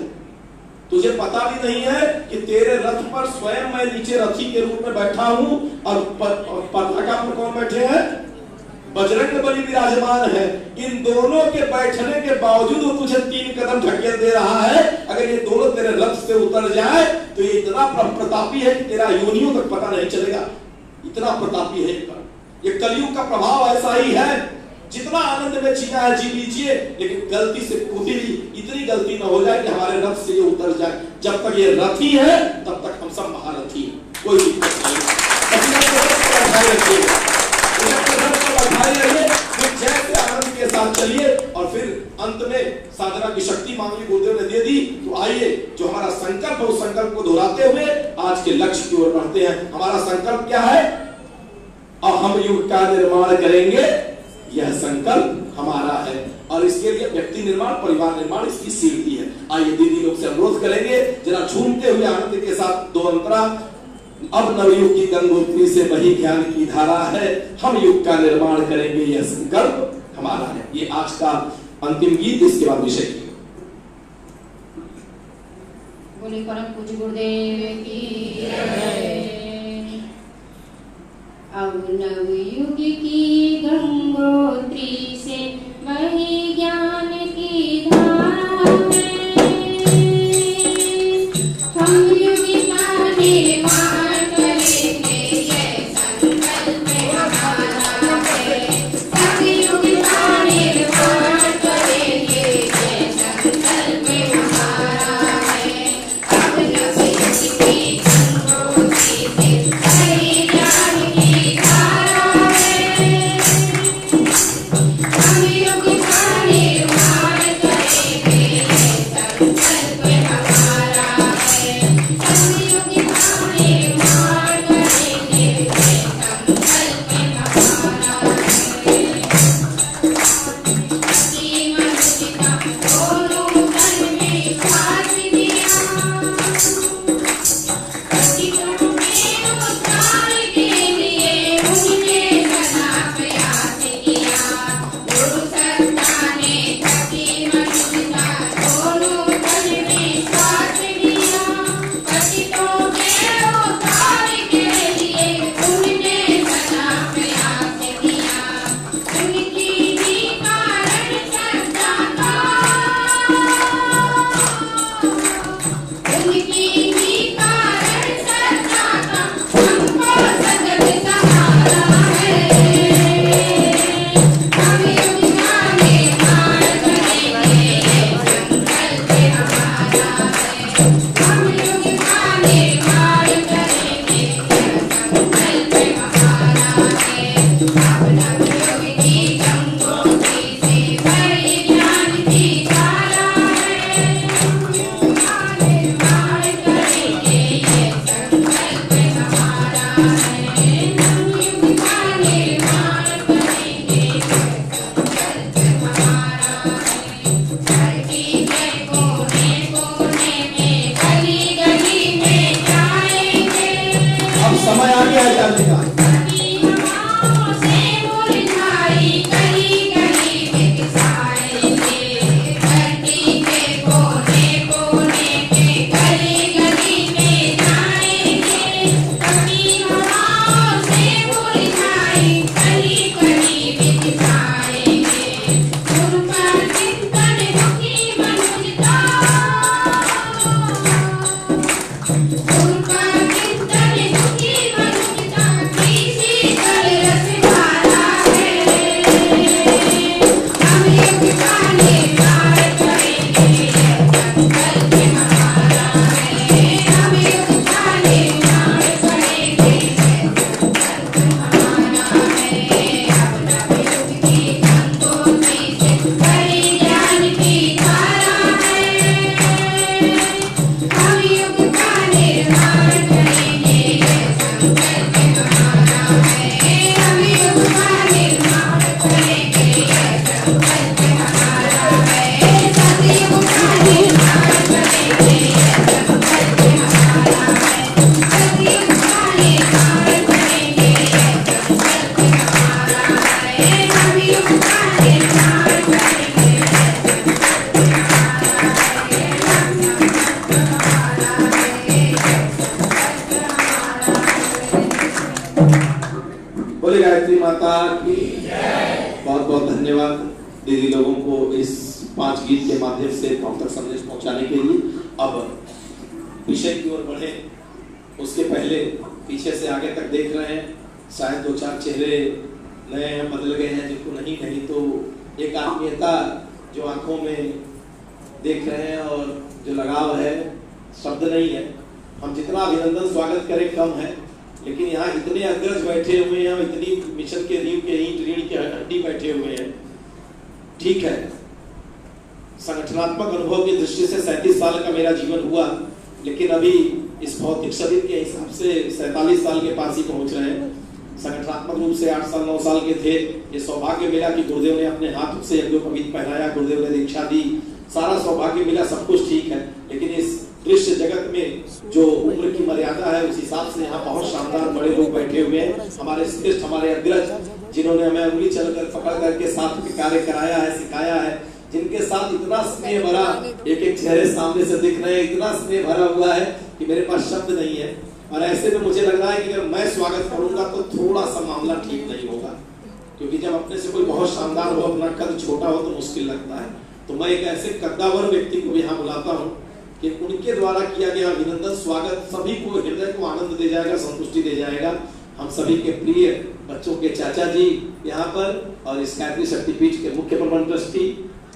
तुझे पता भी नहीं है कि तेरे रथ पर स्वयं मैं नीचे रथी के रूप में बैठा हूं और पताका पर कौन बैठे हैं? बजरंगबली विराजमान है। इन दोनों के बैठने के बावजूद वो तुझे 3 कदम ढकेल दे रहा है। अगर ये दोनों तेरे रथ से उतर जाए तो ये इतना प्रतापी है कि तेरा योनियों तक पता नहीं चलेगा, इतना प्रतापी है। ये कलयुग का प्रभाव ऐसा ही है। जितना आनंद में जीना है जी लीजिए, लेकिन गलती से कभी भी इतनी गलती न हो जाए कि हमारे रथ से ये उतर जाए। जब तक ये रथी है तब तक हम सब महारथी हैं, कोई दिक्कत नहीं। जैसे आनंद के साथ चलिए और फिर अंत में साधना की शक्ति मांगी गुरुदेव ने दे दी। तो आइए, जो हमारा संकल्प है उस संकल्प को दोहराते हुए आज के लक्ष्य की ओर बढ़ते हैं। हमारा संकल्प क्या है? और हम युग का निर्माण करेंगे, यह संकल्प हमारा है। और इसके लिए व्यक्ति निर्माण, परिवार निर्माण इसकी सीढ़ी है। आइए दीदी लोग से अनुरोध करेंगे, जरा झूमते हुए आनंद के साथ 2 अंतरा। अब नवयुग की गंगोत्री से वही ज्ञान की धारा है, हम युग का निर्माण करेंगे, यह संकल्प हमारा है। ये आज का अंतिम गीत, इसके बाद विषय की। बोले परम पूज्य गुरुदेव की अब नवयुग की गंगोत्री से वही ज्ञान की धारा है, हम युग का निर्माण करेंगे, ये संकल्प हमारा है। हम युग का निर्माण करेंगे, ये संकल्प हमारा है। अब नवयुग की गंगोत्री से वही ज्ञान की धारा है, हम युग का निर्माण की बहुत बहुत धन्यवाद दीदी लोगों को इस 5 गीत के माध्यम से हम तक संदेश पहुंचाने के लिए। अब विषय की ओर बढ़े उसके पहले पीछे से आगे तक देख रहे हैं, शायद 2-4 चेहरे नए हैं, बदल गए हैं, जिनको नहीं तो एक आत्मीयता जो आंखों में देख रहे हैं और जो लगाव है शब्द नहीं है। हम जितना अभिनंदन स्वागत करें कम है, लेकिन यहाँ इतने अग्रज बैठे हुए हैं, इतनी मिशन के नींव के ईंट रीढ़ के हड्डी बैठे हुए हैं। ठीक है, संगठनात्मक अनुभव की दृष्टि से 37 साल का मेरा जीवन हुआ, लेकिन अभी इस भौतिक शरीर के हिसाब से 47 साल के पास ही पहुंच रहे हैं। संगठनात्मक रूप से 8 साल 9 साल के थे। ये सौभाग्य मिला कि गुरुदेव ने अपने हाथ से यज्ञोपवीत पहनाया, गुरुदेव ने दीक्षा दी, सारा सौभाग्य मिला, सब कुछ ठीक है। लेकिन इस दृश्य जगत में जो उम्र की मर्यादा है उस हिसाब से यहाँ बहुत शानदार बड़े लोग बैठे हुए हैं, हमारे श्रेष्ठ, हमारे अग्रज, जिन्होंने हमें उंगली चलकर पकड़ करके साथ में कार्य कराया है, सिखाया है, जिनके साथ इतना स्नेह भरा एक चेहरे सामने से दिख रहे हैं, इतना स्नेह भरा हुआ है कि मेरे पास शब्द नहीं है। और ऐसे में मुझे लग रहा है कि अगर मैं स्वागत करूंगा तो थोड़ा सा मामला ठीक नहीं होगा, क्योंकि जब अपने से कोई बहुत शानदार हो, अपना कद छोटा हो तो मुश्किल लगता है। तो मैं एक ऐसे कद्दावर व्यक्ति को यहाँ बुलाता हूँ कि उनके द्वारा किया गया अभिनंदन स्वागत सभी को हृदय को आनंद दे जाएगा, संतुष्टि दे जाएगा। हम सभी के प्रिय बच्चों के चाचा जी यहाँ पर और इस गायत्री शक्तिपीठ के मुख्य प्रबंध ट्रस्टी,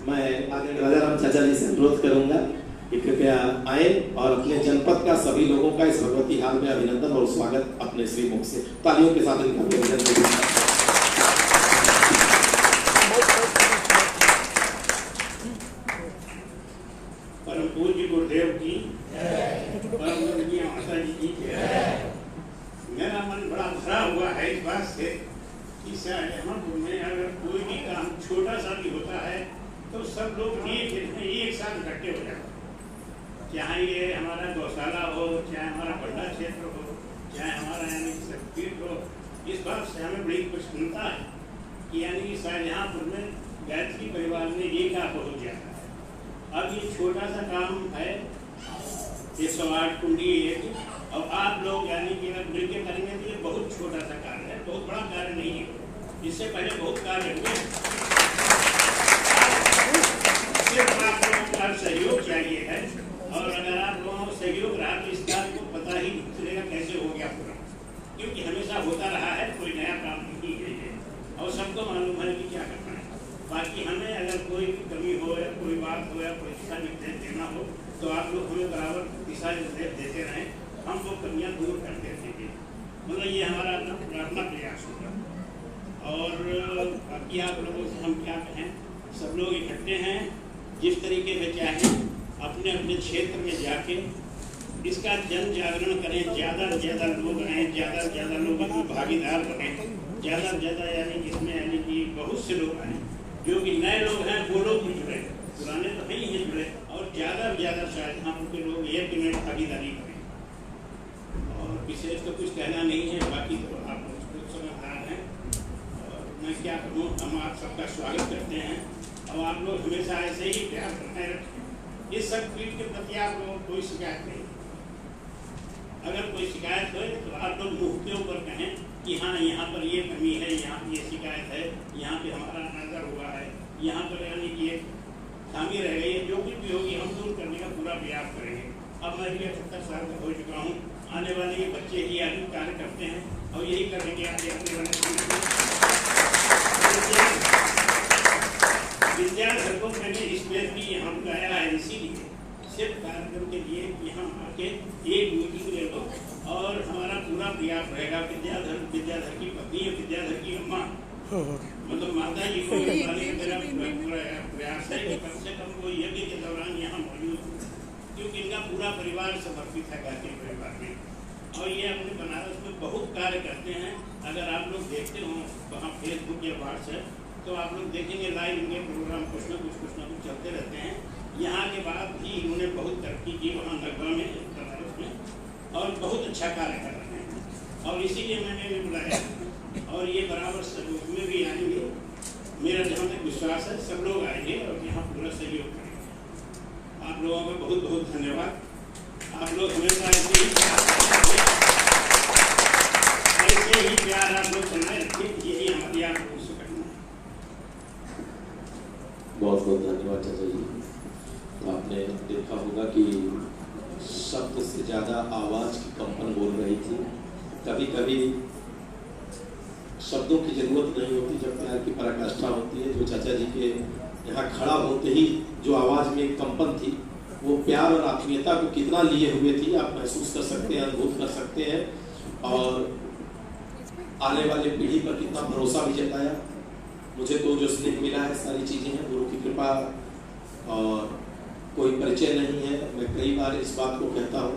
मैं आदरणीय राजाराम चाचा जी से अनुरोध करूंगा कि कृपया आए और अपने जनपद का सभी लोगों का इस भगवती हाल में अभिनंदन और स्वागत अपने श्री मुख से तालियों के साथ इनका अभिनंदन करें। परम पूज्य गुरुदेव की, परम पूज्य माता जी की। मेरा मन बड़ा भरा हुआ है इस बात से कि शाहजहांपुर में अगर कोई भी काम छोटा सा भी होता है तो सब लोग एक साथ इकट्ठे हो जाते हैं। चाहे ये हमारा गौशाला हो, चाहे हमारा बड़ा क्षेत्र हो, चाहे हमारा यानी शक्तिपीठ हो, इस बात से हमें बड़ी प्रसन्नता है कि यानी कि शाहजहांपुर में गायत्री परिवार ने एक आप हो जाता है। अब ये छोटा सा काम है, 108 कुंडी एक, और आप लोग यानी कि अगर मिलकर करेंगे तो ये बहुत छोटा सा कार्य है, बहुत बड़ा कार्य नहीं है। इससे पहले बहुत कार्य हुए, सिर्फ आप लोगों का सहयोग चाहिए है। और अगर आप लोगों को सहयोग रहा तो इस कार्य को पता ही नहीं चलेगा कैसे हो गया पूरा, क्योंकि हमेशा होता रहा है, कोई नया काम नहीं है और सबको मालूम है कि क्या करना है। बाकी हमें अगर कोई भी कमी हो या कोई बात हो या कोई दिशा निर्देश देना हो तो आप लोग हमें बराबर दिशा निर्देश देते रहें, हम वो कमियाँ दूर करते रहेंगे। मतलब ये हमारा अपना प्रयास होगा। और बाकी आप लोगों से हम क्या कहें, सब लोग इकट्ठे हैं, जिस तरीके से चाहें अपने अपने क्षेत्र में जाके इसका जन जागरण करें, ज़्यादा से ज़्यादा लोग आएँ, ज़्यादा से ज़्यादा लोग इसमें भागीदार बनें, ज़्यादा से ज़्यादा यानी जिसमें यानी कि बहुत से लोग आएँ, जो कि नए लोग हैं वो लोग भी जुड़े, पुराने तो नहीं हैं जुड़े, और ज़्यादा से ज़्यादा शाहजहांपुर के लोग एक में भागीदारी करें। और विशेष तो कुछ कहना नहीं है, बाकी तो आप लोग समझदार हैं और मैं क्या करूँ, हम आप सबका स्वागत करते हैं और आप लोग हमेशा ऐसे ही प्यार बनाए रखें। इस शक्तिपीठ के प्रति आप लोगों को कोई शिकायत नहीं, अगर कोई शिकायत हो तो आप लोग मुँह के ऊपर कहें कि हाँ यहाँ पर ये कमी है, यहाँ पर ये शिकायत है, यहाँ पे हमारा नजर हुआ है, यहाँ पर यानी कि ये खामी रह गई है, जो कुछ भी होगी हम दूर करने का पूरा प्रयास करेंगे। अब मैं भी 78 साल का हो चुका हूँ, आने वाले ये बच्चे ही आगे कार्य करते हैं और यही करेंगे आगे आने वाले विद्यार्थी को मैंने इसमें भी यहाँ बुलाया है, इसीलिए सिर्फ कार्यक्रम के लिए यहाँ आके एक मीटिंग ले लो और हमारा पूरा प्रयास रहेगा। विद्याधर की पत्नी, विद्याधर की अम्मा, मतलब माता जी को बुलाने का मेरा पूरा प्रयास है कि कम से कम वो यज्ञ के दौरान यहाँ मौजूद हो, क्योंकि इनका पूरा परिवार समर्पित है गायत्री परिवार में और ये अपने बनारस में बहुत कार्य करते हैं। अगर आप लोग देखते हो वहाँ फेसबुक या व्हाट्सएप तो आप लोग देखेंगे लाइव इनके प्रोग्राम कुछ ना कुछ चलते रहते हैं। यहाँ के बाद भी इन्होंने बहुत तरक्की की वहाँ नगवा में, बनारस में, और बहुत अच्छा कार्य कर रहे हैं और इसीलिए मैंने भी बुलाया और ये बराबर सब में भी आएंगे। मेरा जहाँ तक विश्वास है सब लोग आएंगे और यहाँ पूरा सहयोग करेंगे। आप लोगों का बहुत बहुत धन्यवाद। आप लोग हमेशा ऐसे ही प्यार आप लोग बनाए रखें, यही हमारी बहुत बहुत धन्यवाद चाचा जी। आपने देखा होगा कि शब्द से ज़्यादा आवाज़ की कंपन बोल रही थी। कभी कभी शब्दों की जरूरत नहीं होती जब प्यार की पराकाष्ठा होती है। जो चाचा जी के यहाँ खड़ा होते ही जो आवाज़ में कंपन थी, वो प्यार और आत्मीयता को कितना लिए हुए थी आप महसूस कर सकते हैं, अनुभूत कर सकते हैं, और आने वाले पीढ़ी पर कितना भरोसा भी जताया। मुझे तो जो स्नेह मिला है सारी चीज़ें हैं गुरु की कृपा, और कोई परिचय नहीं है। मैं कई बार इस बात को कहता हूँ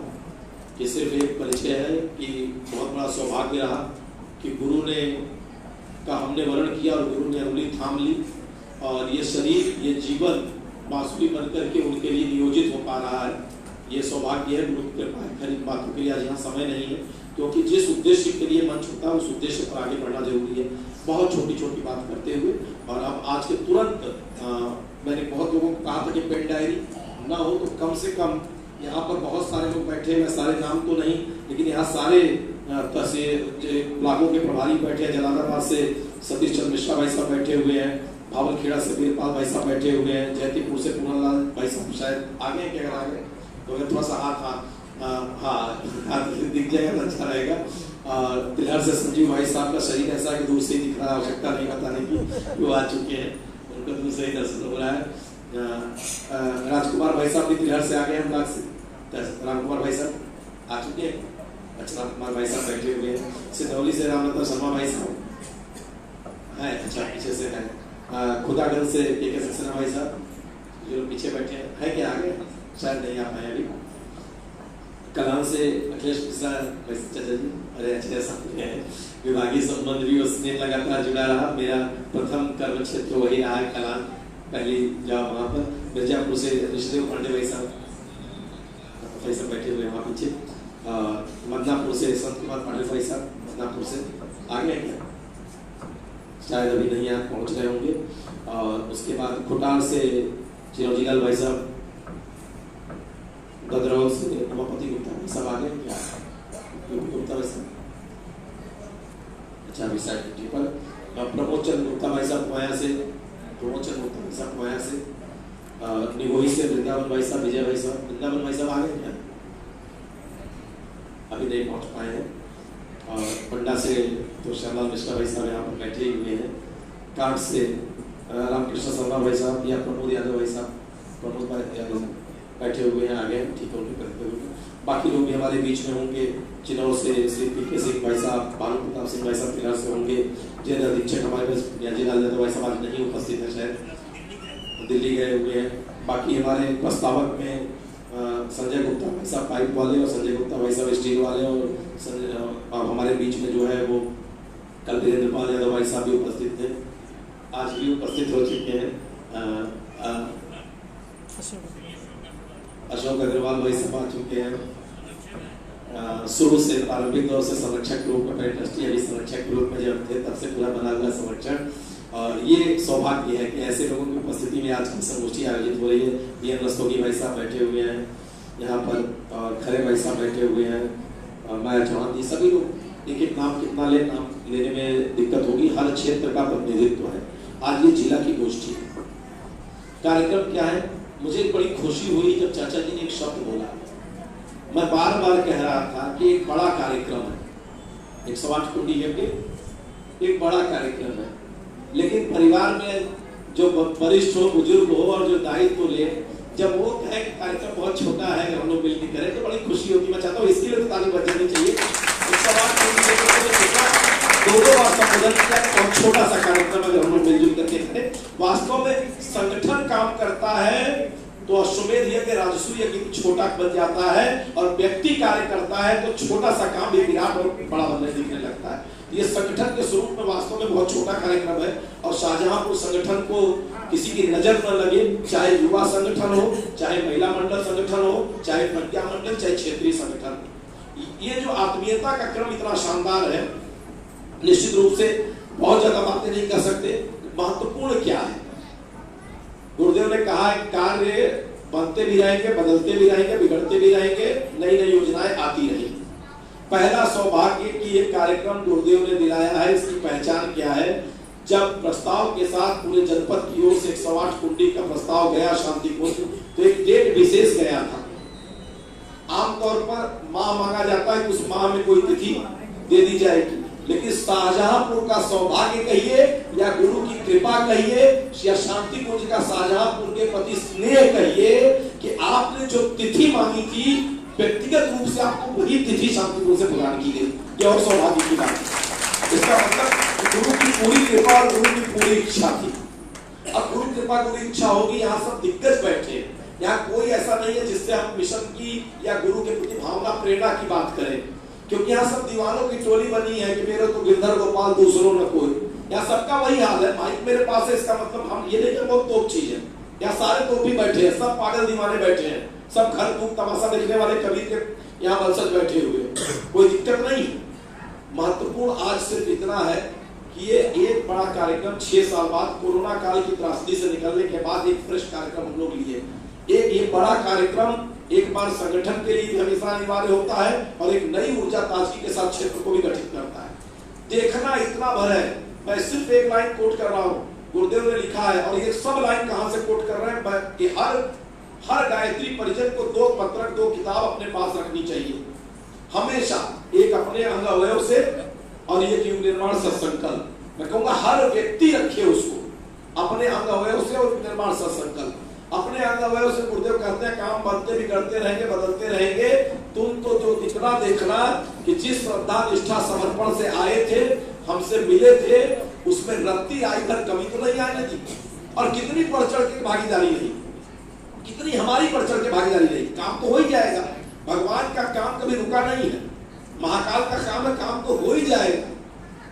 कि सिर्फ एक परिचय है कि बहुत बड़ा सौभाग्य रहा कि गुरु ने का हमने वर्ण किया और गुरु ने उंगली थाम ली, और ये शरीर, ये जीवन बांसुरी बन करके उनके लिए नियोजित हो पा रहा है। ये सौभाग्य है, गुरु की कृपा है। खैर इन बातों के लिए आज यहाँ समय नहीं है, क्योंकि जिस उद्देश्य के लिए मंच होता है उस उद्देश्य पर आगे बढ़ना जरूरी है। बहुत छोटी छोटी बात करते हुए, और अब आज के तुरंत मैंने बहुत लोगों को कहा था कि पेन डायरी ना हो तो कम से कम यहाँ पर बहुत सारे लोग बैठे हैं, मैं सारे नाम तो नहीं, लेकिन यहाँ सारे ब्लॉकों के प्रभारी बैठे हैं। जलालाबाद से सतीश चंद्र मिश्रा भाई साहब बैठे हुए हैं, भावलखेड़ा से वीरपाल भाई साहब बैठे हुए हैं, जयतीपुर से पूनमलाल भाई साहब शायद आगे हैं, क्या आगे तो अगर थोड़ा सा हाथ दिख जाएगा तो अच्छा रहेगा। और तिलहर से संजीव भाई साहब का शरीर ऐसा कि दूर से ही दिख रहा है, आवश्यकता नहीं बताने की, वो आ चुके हैं, उनका दूर से ही दर्शन हो रहा है। राजकुमार भाई साहब भी तिलहर से आ गए हैं, रामकुमार भाई साहब आ चुके हैं। अच्छा, रामकुमार भाई साहब बैठे हुए हैं। सिंधौली से रामलता शर्मा भाई साहब है, अच्छा पीछे से है। खुदागंज से के सक्सेना भाई साहब जो पीछे बैठे हैं क्या आगे शायद नहीं आ पाए अभी। कलाम से अखिलेश मिश्रा चाचा जी, अरे अच्छे साहब हैं। विभागीय संबंध भी उसने लगातार जुड़ा रहा। मेरा प्रथम कर्म क्षेत्र वही रहा है कलाम, पहली जॉब वहाँ पर। मिर्जापुर से ऋषिदेव पांडे भाई साहब बैठे हुए वहाँ पीछे। मदनापुर से संत कुमार पाटिल भाई साहब, मदनापुर से आगे हैं क्या, शायद अभी नहीं यहाँ पहुँच रहे होंगे। और उसके बाद खुटार से चिरंजी लाल भाई साहब, गदरौल से उमापति गुप्ता भाई साहब आगे क्या, गुप्ता भाई साहब अच्छा अभी साइड पर। प्रमोद चंद्र गुप्ता भाई साहब कोया से, प्रमोद चंद्र गुप्ता भाई साहब कोया से। निगोही से वृंदावन भाई साहब, विजय भाई साहब, वृंदावन भाई साहब आगे क्या, अभी नहीं पहुंच पाए हैं। और पंडा से तो श्यामलाल मिश्रा भाई साहब यहाँ पर बैठे हुए हैं। कांट से रामकृष्ण शर्मा भाई साहब या प्रमोद यादव भाई साहब, प्रमोद भाई यादव बैठे हुए हैं आगे, ठीक है, उनके करते हुए। बाकी लोग भी हमारे बीच में होंगे। चिनौर से श्री पी.के. सिंह भाई साहब, भानु प्रताप सिंह भाई साहब तिलहर से होंगे। जय अधीक्षक हमारे पास ज्ञानजीलाल यादव भाई साहब आज नहीं उपस्थित है, शायद दिल्ली गए हुए हैं। बाकी हमारे प्रस्तावक में संजय गुप्ता भाई साहब पाइप वाले, और संजय गुप्ता भाई साहब स्टील वाले, और हमारे बीच में जो है वो कल वीरेंद्र पाल यादव भाई साहब भी उपस्थित थे, आज भी उपस्थित हो चुके हैं। अशोक अग्रवाल भाई साहब आ चुके हैं। शुरू से प्रारंभिक दौर से संरक्षक के रूप में, पहले ट्रस्टी, अभी संरक्षक के रूप में जब थे तब से पूरा बना हुआ संरक्षण। और ये सौभाग्य है कि ऐसे लोगों की उपस्थिति में आज की संगोष्ठी आयोजित हो रही है। बीएन रस्तोगी भाई साहब बैठे हुए हैं यहाँ पर, और खरे भाई साहब बैठे हुए हैं, माया चौहान जी, सभी लोग। एक एक नाम कितना ले, नाम लेने में दिक्कत होगी, हर क्षेत्र का प्रतिनिधित्व है। आज ये जिला की गोष्ठी है। कार्यक्रम क्या है, मुझे बड़ी खुशी हुई जब चाचा जी ने एक शब्द बोला। मैं बार बार कह रहा था कि एक बड़ा कार्यक्रम है, 108 कुंडी यज्ञ एक बड़ा कार्यक्रम है, लेकिन परिवार में जो वरिष्ठ हो, बुजुर्ग हो और जो दायित्व ले, जब वो कहे कि कार्यक्रम बहुत छोटा है, अगर हम लोग मिलकर करें तो बड़ी खुशी होती है। मैं चाहता हूँ इसके लिए तो ताली बजानी चाहिए। 108 कुंडी दो बार संबोधन किया, बहुत छोटा सा कार्यक्रम अगर हम लोग मिलजुल करके करें। वास्तव में संगठन काम करता है तो अश्वमेध यज्ञ, राजसूय यज्ञ छोटा बन जाता है, और व्यक्ति कार्य करता है तो छोटा सा काम भी विराट और बड़ा बनने दिखने लगता है। ये संगठन के स्वरूप में वास्तव में बहुत छोटा कार्यक्रम है। और शाहजहांपुर संगठन को किसी की नजर न लगे, चाहे युवा संगठन हो, चाहे महिला मंडल संगठन हो, चाहे प्रज्ञा मंडल, चाहे क्षेत्रीय संगठन, ये जो आत्मीयता का क्रम इतना शानदार है, निश्चित रूप से बहुत ज्यादा बातें नहीं कर सकते। महत्वपूर्ण क्या है, गुरुदेव ने कहा है कार्य बनते भी रहेंगे, बदलते भी रहेंगे, बिगड़ते भी रहेंगे, नई नई योजनाएं आती रहेंगी। पहला सौभाग्य कि ये कार्यक्रम गुरुदेव ने दिलाया है, इसकी पहचान क्या है, जब प्रस्ताव के साथ पूरे जनपद की ओर से 108 कुंडी का प्रस्ताव गया शांति कुंज, तो एक डेट विशेष गया था। आमतौर पर माह मांगा जाता है कि उस माह में कोई तिथि दे दी जाएगी, लेकिन शाहजहांपुर का सौभाग्य कहिए या गुरु की कृपा कहिए या शांति कुंज का शाहजहांपुर के प्रति स्नेह कहिए कि आपने जो तिथि मांगी थी व्यक्तिगत रूप से आपको वही तिथि शांति कुंज से प्रदान की गई। ये और सौभाग्य की बात है। इसका मतलब गुरु की पूरी कृपा और गुरु की पूरी इच्छा थी। अब गुरु कृपा गुरु इच्छा होगी, यहाँ सब दिग्गज बैठे हैं, यहाँ कोई ऐसा नहीं है जिससे हम मिशन की या गुरु के प्रति भावना प्रेरणा की बात करें, क्योंकि यहाँ सब दीवानों की टोली बनी है कि मेरे तो गिरधर गोपाल दूसरों न कोई। यहाँ सबका वही हाल है, माइक मेरे पास है, इसका मतलब हम ये नहीं कि बहुत तोप चीज है। यहाँ सारे तोपी बैठे हैं, सब पागल दीवाने बैठे हैं, सब घर खूब तमाशा देखने वाले कबीर के यहाँ वंशज बैठे हुए, कोई दिक्कत नहीं। महत्वपूर्ण आज सिर्फ इतना है कि ये एक बड़ा कार्यक्रम 6 साल बाद कोरोना काल की त्रासदी से निकलने के बाद एक फ्रेश कार्यक्रम हम लोग लिए। एक ये बड़ा कार्यक्रम एक बार संगठन के लिए भी हमेशा अनिवार्य होता है और एक नई ऊर्जा ताजगी के साथ क्षेत्र को भी गठित करता है। देखना इतना भर है, मैं सिर्फ एक लाइन कोट कर रहा हूँ, गुरुदेव ने लिखा है, और ये सब लाइन कहाँ से कोट कर रहे हैं कि हर गायत्री परिजन को 2 पत्रक 2 किताब अपने पास रखनी चाहिए हमेशा, एक अपने अंग अवयव से और ये युग निर्माण सत्संकल्प। मैं कहूंगा हर व्यक्ति रखे उसको अपने अंग अवयव से और निर्माण सत्संकल्प। अपने अंग अवयव से गुरुदेव कहते हैं काम बनते बिगड़ते रहेंगे, बदलते रहेंगे, तुम तो जो इतना देखना कि जिस श्रद्धा निष्ठा समर्पण से आए थे, हमसे मिले थे, उसमें रत्ती आई भर कमी तो नहीं आने दी, और कितनी बढ़ चढ़ के भागीदारी रही, कितनी हमारी बढ़ चढ़ के भागीदारी रही। काम तो हो ही जाएगा, भगवान का काम कभी रुका नहीं है, महाकाल का काम है, काम तो हो ही जाएगा,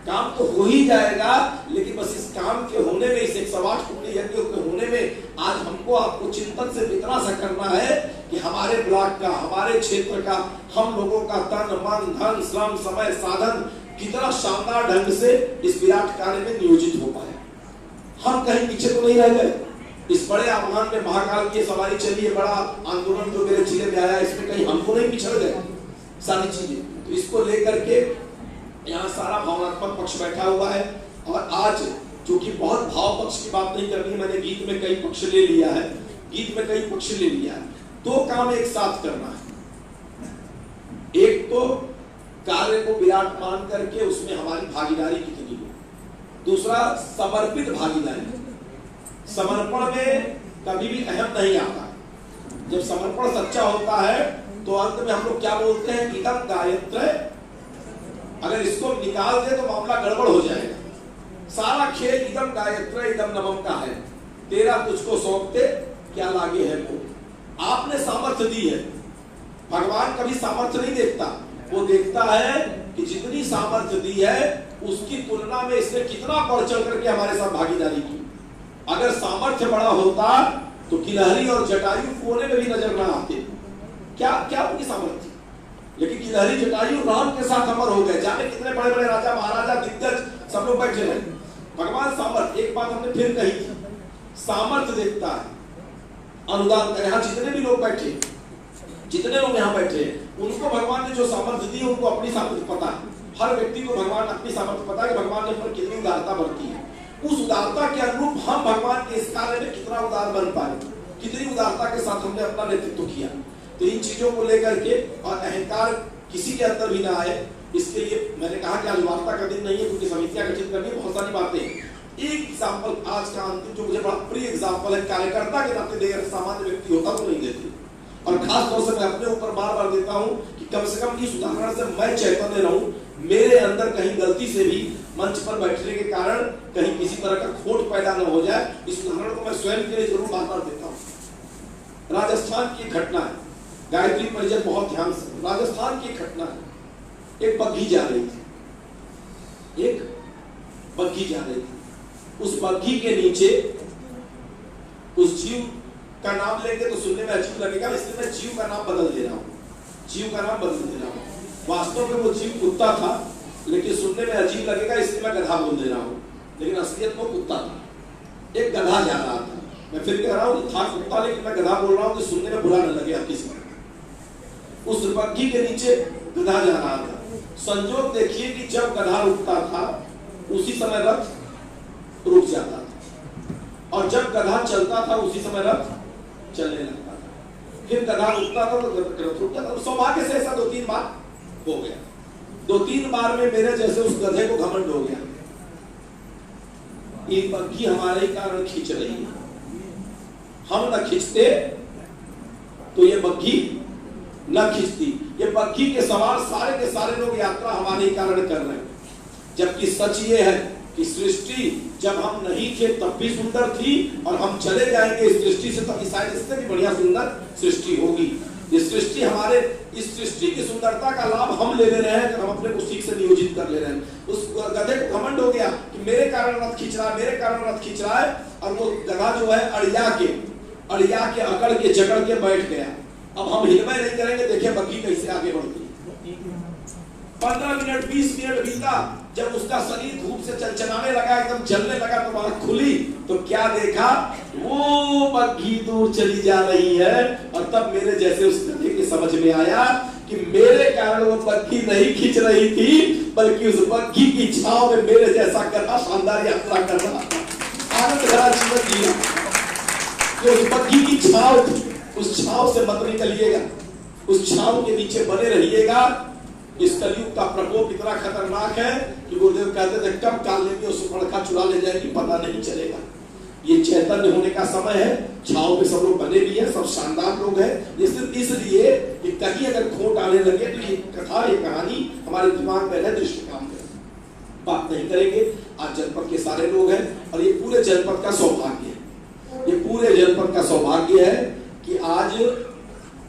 काम तो हो ही जाएगा। लेकिन बस इस काम के होने में, इस 108 कुंडी यज्ञ के होने में आज हमको आपको चिंतन से इतना सा करना है कि हमारे ब्लॉक का, हमारे क्षेत्र का, हम लोगों का तन मन धन श्रम समय साधन कितना शानदार ढंग से इस विराट कार्य में नियोजित हो पाए। हम कहीं पीछे तो नहीं रह गए। इस बड़े आह्वान में महाकाल की सवारी चली है, बड़ा आंदोलन जो मेरे जिले में आया, इसमें कहीं हमको नहीं पिछड़ गए सारी चीजें। तो इसको लेकर के यहाँ सारा भावनात्मक पक्ष बैठा हुआ है, और आज चूंकि बहुत भाव पक्ष की बात नहीं करनी है, मैंने गीत में कई पक्ष ले लिया है, गीत में कई पक्ष ले लिया है। 2 काम एक साथ करना है, एक तो कार्य को विराट मान करके उसमें हमारी भागीदारी कितनी हो, दूसरा समर्पित भागीदारी। समर्पण में कभी भी अहम नहीं आता। जब समर्पण सच्चा होता है तो अंत में हम लोग क्या बोलते हैं, इदम गायत्र। अगर इसको निकाल दे तो मामला गड़बड़ हो जाएगा। सारा खेल इदम गायत्र इदम नमम का है, तेरा तुझको सौंपते क्या लागे है वो। आपने सामर्थ्य दी है, भगवान कभी सामर्थ्य नहीं देखता, वो देखता है कि जितनी सामर्थ्य दी है उसकी तुलना में इसने कितना बढ़ चढ़ करके हमारे साथ भागीदारी की। अगर सामर्थ्य बड़ा होता तो गिलहरी और जटायु कोने में भी नजर ना आते। क्या क्या उनकी सामर्थ्य, लेकिन गिलहरी जटायु राम के साथ अमर हो गए। जाने कितने बड़े बड़े राजा महाराजा दिग्गज सब लोग बैठे रहे। भगवान सामर्थ्य, एक बात हमने फिर कही थी, सामर्थ्य देखता है, अनुदान का। यहाँ जितने भी लोग बैठे, जितने लोग यहाँ बैठे उनको भगवान ने जो सामर्थ्य दी उनको अपनी सामर्थ्य पता है। हर व्यक्ति को भगवान अपनी सामर्थ्य पता है कि भगवान ने पर कितनी उदारता बरती है। उस उदारता के अनुरूप हम भगवान के इस कार्य में कितना उदार बन पाए, कितनी उदारता के साथ हमने अपना नेतृत्व किया। तो इन चीजों को लेकर के और अहंकार किसी के अंदर भी ना आए, इसके लिए मैंने कहा कि आज वार्ता का दिन नहीं है, क्योंकि समितियां गठित करनी, बहुत सारी बातें। एक एग्जाम्पल आज का अंतिम जो मुझे बड़ा प्रिय एग्जाम्पल है, कार्यकर्ता के नाते देगा, सामान्य व्यक्ति होता तो नहीं देते। और खास तौर से मैं अपने ऊपर बार बार देता हूं कि कम से कम इस उदाहरण से मैं चैतन्य रहूं, मेरे अंदर कहीं गलती से भी मंच पर बैठने के कारण कहीं किसी तरह का खोट पैदा न हो जाए। इस उदाहरण को मैं स्वयं के लिए जरूर बार बार देता हूं। राजस्थान की घटना है, गायत्री परिजन बहुत ध्यान से, राजस्थान की घटना है। एक बग्घी जा रही थी, एक बग्घी जा रही थी, उस बग्घी के नीचे उस जीव का नाम लेंगे तो सुनने में अजीब लगेगा, इसलिए मैं जीव का नाम बदल दे रहा हूँ, जीव का नाम बदल दे रहा हूँ। वास्तव में वो जीव कुत्ता था, लेकिन सुनने में अजीब लगेगा इसलिए मैं गधा बोल दे रहा हूँ, लेकिन असलियत वो कुत्ता था। एक गधा जा रहा था, मैं फिर कह रहा हूँ था कुत्ता, लेकिन मैं गधा बोल रहा हूँ तो सुनने में बुरा न लगे आप किसी को। उस बग्घी के नीचे गधा जा रहा था। संजोग देखिए कि जब गधा रुकता था उसी समय रथ और जब गधा चलता था उसी समय रथ चलने लगता था। फिर गधा रुकता था तो रथ रुकता था। सौभाग्य से ऐसा 2-3 बार हो गया। 2-3 बार में मेरे जैसे उस गधे को घमंड हो गया, ये बग्घी हमारे ही कारण खींच रही है, हम न खींचते तो ये बग्घी न खींचती। ये बग्घी के सवार सारे के सारे लोग यात्रा हमारे ही कारण कर रहे हैं। जबकि सच ये है कि सृष्टि जब हम नहीं थे तब भी सुंदर थी, और हम चले जाएंगे इस सृष्टि से तब शायद इससे भी बढ़िया सुंदर सृष्टि होगी। इस सृष्टि हमारे इस सृष्टि की सुंदरता का लाभ हम ले रहे हैं, हम अपने को ठीक से नियोजित कर ले रहे हैं। उस गधे को घमंड हो गया कि मेरे कारण रथ खींच रहा है, मेरे कारण रथ खींच रहा है, और वो गधा जो है अड़िया के अकड़ के जकड़ के बैठ गया। अब हम हिलवे नहीं करेंगे, देखिए बग्घी कैसे आगे बढ़ती है। 15 मिनट 20 मिनट बीता, जब उसका शरीर धूप से चलचलाने लगा, एकदम जलने लगा, तो आंख खुली तो क्या देखा, वो बग्घी दूर चली जा रही है। और तब मेरे जैसे उस गधे के समझ में आया कि मेरे कारण वो बग्घी नहीं खींच रही थी, बल्कि उस बग्घी की छांव में मेरे जैसा गधा शानदार यात्रा कर रहा था, आनंद भरा जीवन जिया। तो उस बग्घी की छांव थी, उस छांव से मत निकलिएगा, उस छांव के नीचे बने रहिएगा। इस कलयुग का प्रकोप इतना खतरनाक है कि गुरुदेव कहते थे कब काल लेंगे और सुपर्णखा चुरा ले जाएगी पता नहीं चलेगा। ये चैतन्य होने का समय है, छांव में सब लोग बने भी हैं, सब शानदार लोग हैं। ये सिर्फ इसलिए कि कहीं अगर खोट आने लगे तो ये कथा, ये कहानी हमारे दिमाग में है, दृष्टि काम करे। बात नहीं करेंगे। आज जनपद के सारे लोग हैं, और ये पूरे जनपद का सौभाग्य है, ये पूरे जनपद का सौभाग्य है कि आज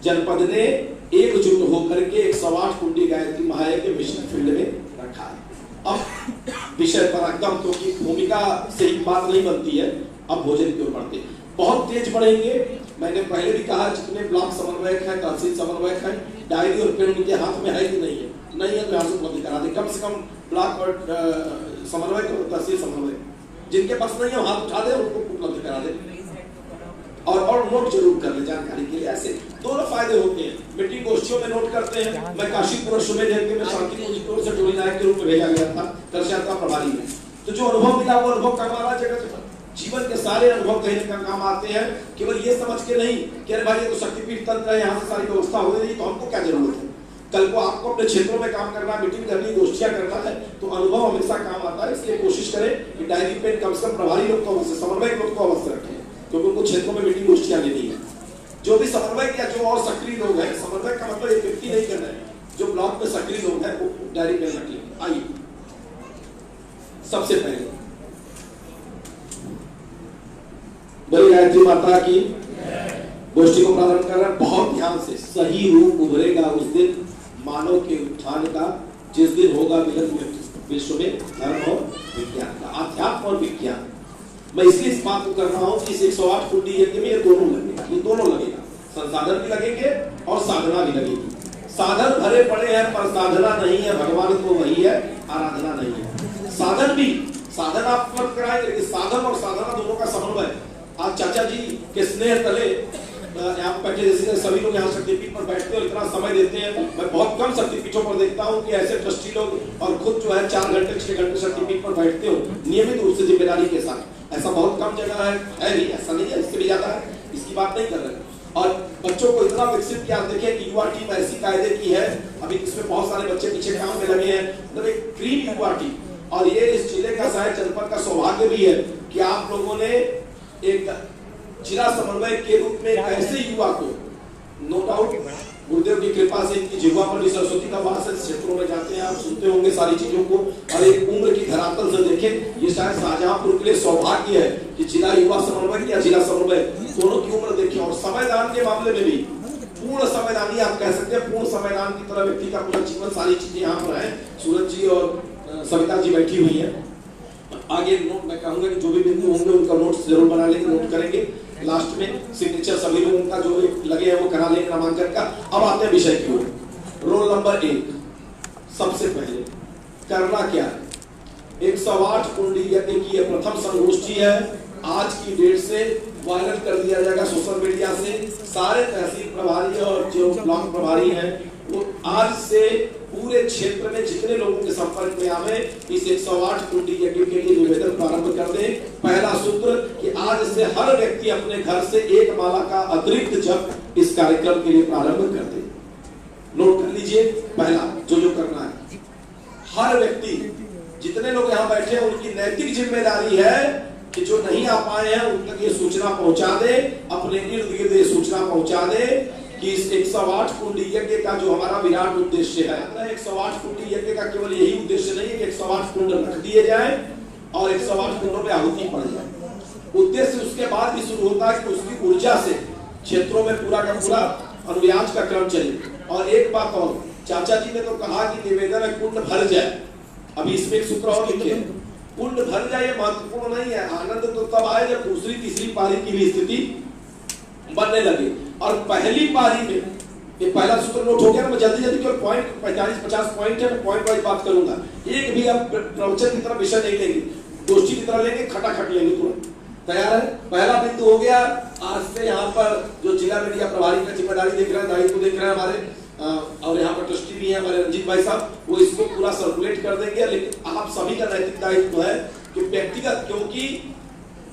जनपद ने एकजुट होकर के 108 कुंडी गायत्री महायज्ञ के मिशन फील्ड में रखा है। अब विषय पर एकदम, क्योंकि भूमिका से ही बात नहीं बनती है, अब भोजन की ओर बढ़ते बहुत तेज बढ़ेंगे। मैंने पहले भी कहा, जितने ब्लॉक समन्वयक हैं, तहसील समन्वयक हैं, डायरी और पेन उनके हाथ में है कि नहीं है? नहीं है तो यहाँ से उपलब्ध करा दे। कम से कम ब्लॉक और समन्वयक और तहसील समन्वयक जिनके पास नहीं है हाथ उठा दे, उनको उपलब्ध करा दे, और नोट जरूर कर ले जानकारी के लिए। ऐसे दोनों फायदे होते हैं। मीटिंग गोष्ठियों में नोट करते हैं। मैं काशीपुर अश्वमेध यज्ञ में शांतिपुर से टोली नायक के रूप में भेजा गया था, दर्शयात्रा प्रभारी में। तो जो अनुभव मिला वो अनुभव काम आ रहा जगह जीवन के सारे अनुभव कहीं का काम आते हैं। केवल ये समझ के नहीं कि अरे भाई ये तो शक्तिपीठ तंत्र है, यहाँ से सारी व्यवस्था हो रही, तो हमको क्या जरूरत है। कल को आपको अपने क्षेत्रों में काम करना, मीटिंग करनी, गोष्ठियां करना है, तो अनुभव हमेशा काम आता है। इसलिए कोशिश करें कि डायरी पेन कम से कम प्रभारी लोग को अवश्य, समन्वयक लोग को अवश्य रखें, क्योंकि उनको क्षेत्रों में मीटिंग गोष्ठियां लेनी है। जो भी समन्वयक या जो और सक्रिय लोग हैं, समन्वयक का मतलब एक व्यक्ति नहीं करना है, जो ब्लॉक में सक्रिय लोग हैं वो डायरी पेन रख लें। आइए सबसे पहले बड़ी गायत्री माता की गोष्ठी को प्रारंभ कर रहे हैं। बहुत ध्यान से, सही रूप उभरेगा उस दिन मानव के उत्थान का, जिस दिन होगा मिलन विश्व में धर्म और विज्ञान का, अध्यात्म और विज्ञान। मैं इसलिए इस बात को कर रहा हूं कि इस 108 कुंडी यज्ञ में ये दोनों लगेगा, ये दोनों लगेगा। संसाधन भी लगेंगे और साधना भी लगेगी। साधन भरे पड़े हैं पर साधना नहीं है, भगवान तो वही है, आराधना नहीं है। साधन भी, साधन आप मत कराएंगे, लेकिन साधन और साधना दोनों का समन्वय। आज चाचा जी के स्नेह तले यहाँ बैठे, जैसे सभी लोग यहाँ शक्तिपीठ पर बैठते हैं, इतना समय देते हैं। मैं बहुत कम शक्तिपीठों पर देखता हूँ कि ऐसे ट्रस्टी लोग और खुद जो है 4 घंटे 6 घंटे शक्तिपीठ पर बैठते हो नियमित रूप से जिम्मेदारी के साथ। ऐसा बहुत कम जगह है भी, ऐसा नहीं है, इससे भी ज्यादा है, इसकी बात नहीं कर रहे। और बच्चों को इतना विकसित किया, देखिए कि युवा टीम ऐसी कायदे की है, अभी इसमें बहुत सारे बच्चे पीछे काम में लगे हैं, मतलब एक क्रीम युवा टीम। और ये इस जिले का, शायद जनपद का सौभाग्य भी है कि आप लोगों ने एक जिला समन्वय के रूप में ऐसे युवा को, नो डाउट गुरुदेव की कृपा से इनकी जिह्वा पर भी सरस्वती का वास है। क्षेत्रों में जाते हैं, आप सुनते होंगे सारी चीजों को, और एक उम्र की धरातल से देखें। ये शायद शाहजहांपुर के लिए सौभाग्य है कि जिला युवा समन्वय या जिला समन्वय दोनों की उम्र देखें। और समयदान के मामले में भी पूर्ण समयदानी आप कह सकते हैं, पूर्ण समयदान की तरह व्यक्ति का पूरा जीवन, सारी चीजें यहाँ पर है। सूरज जी और सविता जी बैठी हुई है। आगे नोट मैं कहूंगा कि जो भी बिंदु होंगे उनका नोट्स जरूर बना लेंगे, नोट करेंगे। लास्ट में सिग्नेचर सभी लोगों का जो लगे हैं वो करा लेंगे नामांकन का। अब आते हैं विषय की ओर। रोल नंबर 1, सबसे पहले करना क्या है। 108 कुंडी यज्ञ की यह प्रथम संगोष्ठी है। आज की डेट से वायरल कर दिया जाएगा सोशल मीडिया से। सारे तहसील प्रभारी और जो ब्लॉक प्रभारी हैं वो आज से पूरे क्षेत्र में जितने लोगों के संपर्क में आवे इस 108 कुंडी यज्ञ के लिए निवेदन प्रारंभ कर दें। पहला सूत्र कि आज से हर व्यक्ति अपने घर से एक माला का अतिरिक्त जप इस कार्यक्रम के लिए प्रारंभ कर दे। नोट कर लीजिए, पहला जो करना है, हर व्यक्ति, जितने लोग यहाँ बैठे हैं उनकी नैतिक जिम्मेदारी है कि जो नहीं आ पाए हैं उन तक ये सूचना पहुंचा दे, अपने इर्द गिर्द ये सूचना पहुंचा दे कि इस 108 कुंडी यज्ञ का जो हमारा विराट उद्देश्य है, 108 कुंडी यज्ञ का केवल यही उद्देश्य नहीं है कि 108 कुंड रख दिए जाए और 108 कुंडों में आहुति पड़ जाए। उद्देश्य उसके बाद भी शुरू होता है कि उसकी ऊर्जा से क्षेत्रों में पूरा का पूरा अनुयाज का क्रम चले। और एक बात और, चाचा जी ने तो कहा कि निवेदन है कुंड भर जाए, अभी इसमें एक सूत्र और लिखे, कुंड भर जाए महत्वपूर्ण नहीं है, आनंद तो तब आए जब दूसरी तीसरी पारी की भी स्थिति बनने लगे। और पहली पारी में ये पहला सूत्र नोट हो गया ना, मैं जल्दी जल्दी केवल पॉइंट 45-50 पॉइंट है, पॉइंट वाइज बात करूंगा। एक भी अब प्रवचन की तरह विषय नहीं लेंगे, गोष्ठी की तरह लेंगे, खटाखट लेंगे तुरंत। तैयार है? पहला बिंदु हो गया। आज से यहाँ पर जो जिला मीडिया प्रभारी का जिम्मेदारी देख रहे हैं, दायित्व देख रहे हैं हमारे, और यहाँ पर ट्रस्टी भी है हमारे रंजीत भाई साहब, वो इसको पूरा सर्कुलेट कर देंगे। लेकिन आप सभी का नैतिक दायित्व है कि व्यक्तिगत, क्योंकि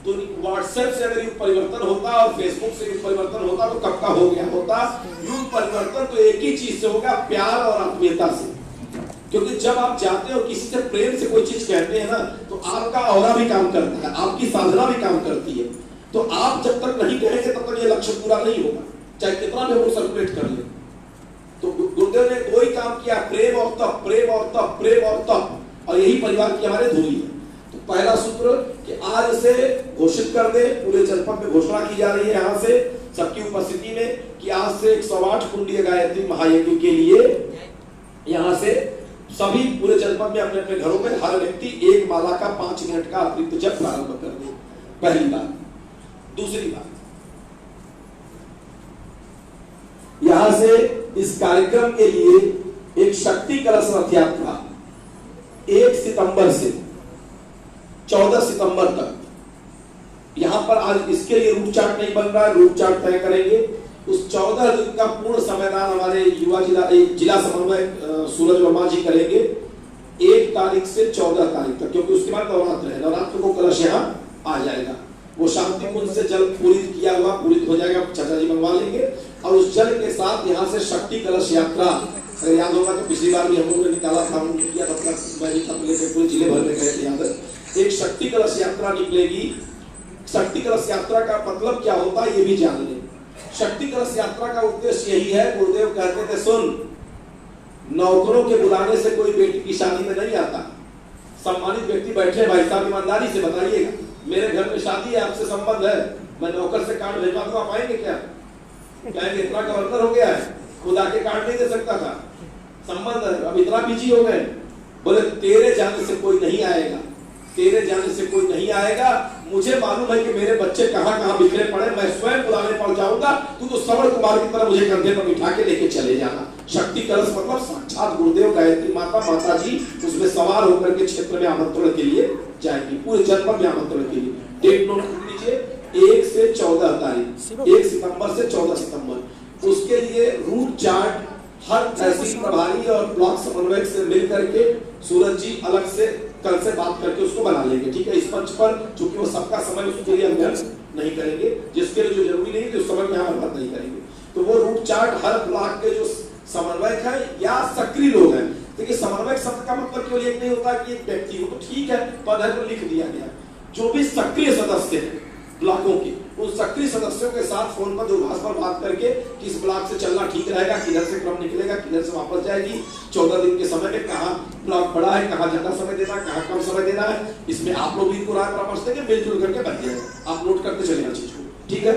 तो व्हाट्सएप से अगर युग परिवर्तन होता और फेसबुक से युग परिवर्तन होता तो कब का हो गया होता। युग परिवर्तन तो एक ही चीज से होगा, प्यार और आत्मीयता से। क्योंकि जब आप जाते हो किसी से प्रेम से कोई चीज कहते हैं ना, तो आपका ऑरा भी काम करता है, आपकी साधना भी काम करती है। तो आप जब तक नहीं कहेंगे तब तक ये लक्ष्य पूरा नहीं होगा, चाहे कितना भी वो सर्कुलेट कर ले। तो गुरुदेव ने दो ही काम किया, प्रेम और तप, प्रेम और तप, प्रेम और तप, और यही परिवार की हमारे धुरी है। तो पहला सूत्र कि आज से घोषित कर दे, पूरे जनपद में घोषणा की जा रही है यहाँ से सबकी उपस्थिति में कि आज से 108 कुंडीय गायत्री महायज्ञ के लिए यहाँ से सभी पूरे जनपद में अपने अपने घरों में हर व्यक्ति एक माला का 5 मिनट का अतिरिक्त जप प्रारंभ कर दे। पहली बात। दूसरी बात, यहां से इस कार्यक्रम के लिए एक शक्ति कलश रथ यात्रा 1 सितंबर से 14 सितंबर तक, यहां पर आज इसके लिए रूट चार्ट नहीं बन रहा है, रूट चार्ट तय करेंगे। उस 14 दिन का पूर्ण समयदान हमारे युवा जिला समन्वयक सूरज वर्मा जी करेंगे 1 तारीख से 14 तारीख तक, क्योंकि उसके बाद नवरात्र है। नवरात्र को कलश यहाँ आ जाएगा, वो शांति कुंज से जल पूरित किया हुआ पूरित हो जाएगा, चाचा जी मंगवा लेंगे। और उस जल के साथ यहाँ से शक्ति कलश यात्रा, अगर याद होगा तो पिछली बार भी हम लोगों ने निकाला था, किया था, पूरे जिले भर में गए थे। याद है, एक शक्ति कलश यात्रा निकलेगी। शक्ति कलश यात्रा का मतलब क्या होता है ये भी जान लें। शक्ति कलश यात्रा का उद्देश्य यही है, गुरुदेव कहते थे सुन, नौकरों के बुलाने से कोई बेटी की शादी में नहीं आता। सम्मानित व्यक्ति बैठे, भाई साहब ईमानदारी से बताइएगा, मेरे घर में शादी है, आपसे संबंध है, मैं नौकर से कार्ड भेजवा दूं, आप आएंगे क्या? कहेंगे इतना गवर्नर हो गया है, खुद आके कार्ड नहीं दे सकता था, संबंध है, अब इतना बिजी हो गए। बोले तेरे जाने से कोई नहीं आएगा, तेरे जाने से कोई नहीं आएगा। मुझे मालूम है कि मेरे बच्चे कहाँ कहाँ बिखरे पड़े, मैं स्वयं बुलाने पड़ जाऊंगा, तू तो श्रवण कुमार की तरह मुझे कंधे पर बिठा के लेके चले जाना। शक्ति कलश मतलब साक्षात गुरुदेव गायत्री माता जी उसमें सवार होकर के क्षेत्र में आमंत्रण के लिए जाएंगी, पूरे जनपद में आमंत्रण के लिए। डेट नोट कर लीजिए, 1 से 14 तारीख, 1 सितंबर से 14 सितंबर। उसके लिए रूट चार्ट हर तहसील प्रभारी और ब्लॉक समन्वयक से मिल करके सूरज जी अलग से कल से बात करके उसको बना लेंगे, ठीक है। इस मंच पर चूंकि वो सबका समय उसके लिए हम नहीं करेंगे, जिसके लिए जो जरूरी नहीं है उस समय में यहाँ बात नहीं करेंगे। तो वो रूट चार्ट हर ब्लॉक के जो समन्वयक है या सक्रिय लोग हैं, देखिए समन्वयक शब्द का मतलब केवल एक नहीं होता कि एक व्यक्ति हो, तो ठीक है पद है तो लिख दिया गया। जो भी सक्रिय सदस्य हैं ब्लॉकों के, उन सक्रिय सदस्यों के साथ फोन पर दूरभाष पर बात करके कि इस ब्लॉक से चलना ठीक रहेगा, किधर से क्रम निकलेगा, किधर से वापस जाएगी, 14 दिन के समय में कहाँ ब्लॉक बड़ा है, कहाँ ज्यादा समय देना है, कहाँ कम समय देना है, इसमें आप लोग भी इनको राय परामर्श देंगे, मिलजुल करके बन जाएगा। आप नोट करते चलेगा चीज को, ठीक है।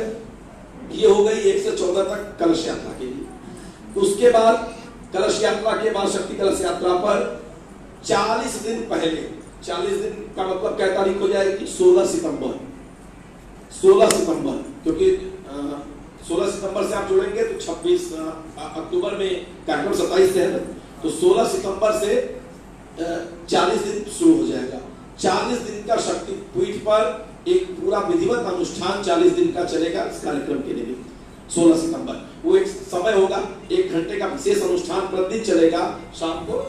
ये हो गई 1 से 14 तक कलश यात्रा के लिए। उसके बाद कलश यात्रा के बाद शक्ति कलश यात्रा पर 40 दिन पहले, 40 दिन का मतलब क्या तारीख हो जाएगी? 16 सितंबर, 16 सितंबर, क्योंकि 16 सितंबर से आप जोड़ेंगे तो 26 अक्टूबर में कार्यक्रम 27 से है ना, तो 16 सितंबर से 40 दिन शुरू हो जाएगा। 40 दिन का शक्ति पीठ पर एक पूरा विधिवत अनुष्ठान 40 दिन का चलेगा इस कार्यक्रम के लिए। 16 सितंबर वो एक समय होगा, 1 घंटे का विशेष अनुष्ठान प्रतिदिन चलेगा, शाम को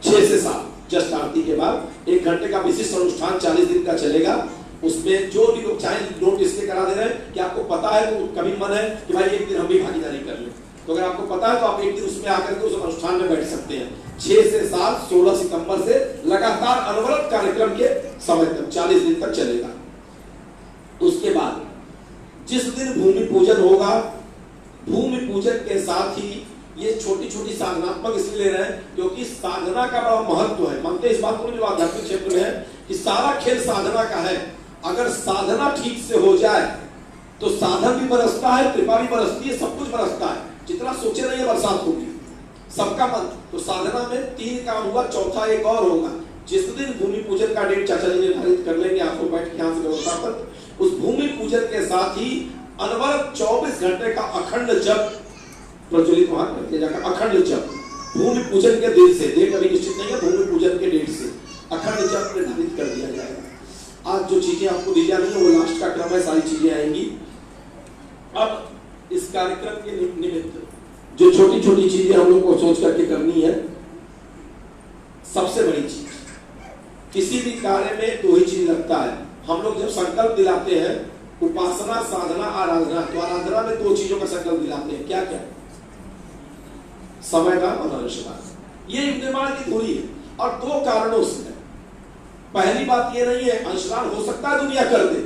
6 से 7 जस्ट आरती के बाद 1 घंटे का विशिष्ट अनुष्ठान 40 दिन का चलेगा। उसमें जो भी लोग चाहे नोट इसलिए करा दे रहे हैं कि आपको पता है, तो कभी मन है कि भाई एक दिन हम भी भागीदारी कर लें, तो अगर आपको पता है तो आप एक दिन उसमें आकर के उस अनुष्ठान में बैठ सकते हैं। 6 से 7 16 सितंबर से लगातार अनवरत कार्यक्रम के समय तक 40 दिन तक चलेगा। उसके बाद जिस दिन भूमि पूजन होगा, भूमि पूजन के साथ ही ये छोटी छोटी साधनात्मक इसलिए ले रहे हैं क्योंकि साधना का बड़ा महत्व है। मानते इस बात को जो आध्यात्मिक क्षेत्र में है कि सारा खेल साधना का है। अगर साधना ठीक से हो जाए तो साधन भी बरसता है, कृपा भी बरसती है, सब कुछ बरसता है। जितना सोचे नहीं है बरसात होगी सबका मन। तो साधना में 3 काम हुआ, चौथा एक और होगा। जिस दिन भूमि पूजन का डेट चाचा जी निर्धारित कर लेंगे, आप लोग बैठ के यहाँ से व्यवस्था पर, उस भूमि पूजन के साथ ही अनवरत 24 घंटे का अखंड जप प्रज्वलित वहां करते जाकर, अखंड जप भूमि पूजन के दिन से, डेट अभी निश्चित नहीं है, भूमि पूजन के डेट से अखंड जप निर्धारित कर दिया जाएगा। आज जो चीजें आपको दी जा रही है वो लास्ट का क्रम है, सारी चीजें आएंगी। अब इस कार्यक्रम के निमित्त जो छोटी छोटी चीजें हम लोग को सोच करके करनी है, सबसे बड़ी चीज किसी भी कार्य में 2 ही चीज लगता है। हम लोग जब संकल्प दिलाते हैं, उपासना, साधना, आराधना, तो आराधना में 2 चीजों का संकल्प दिलाते हैं। क्या क्या? समयदान और अंशदान। ये निर्माण की धुरी है और 2 कारणों से है। पहली बात ये नहीं है, अंशदान हो सकता है दुनिया कर दे,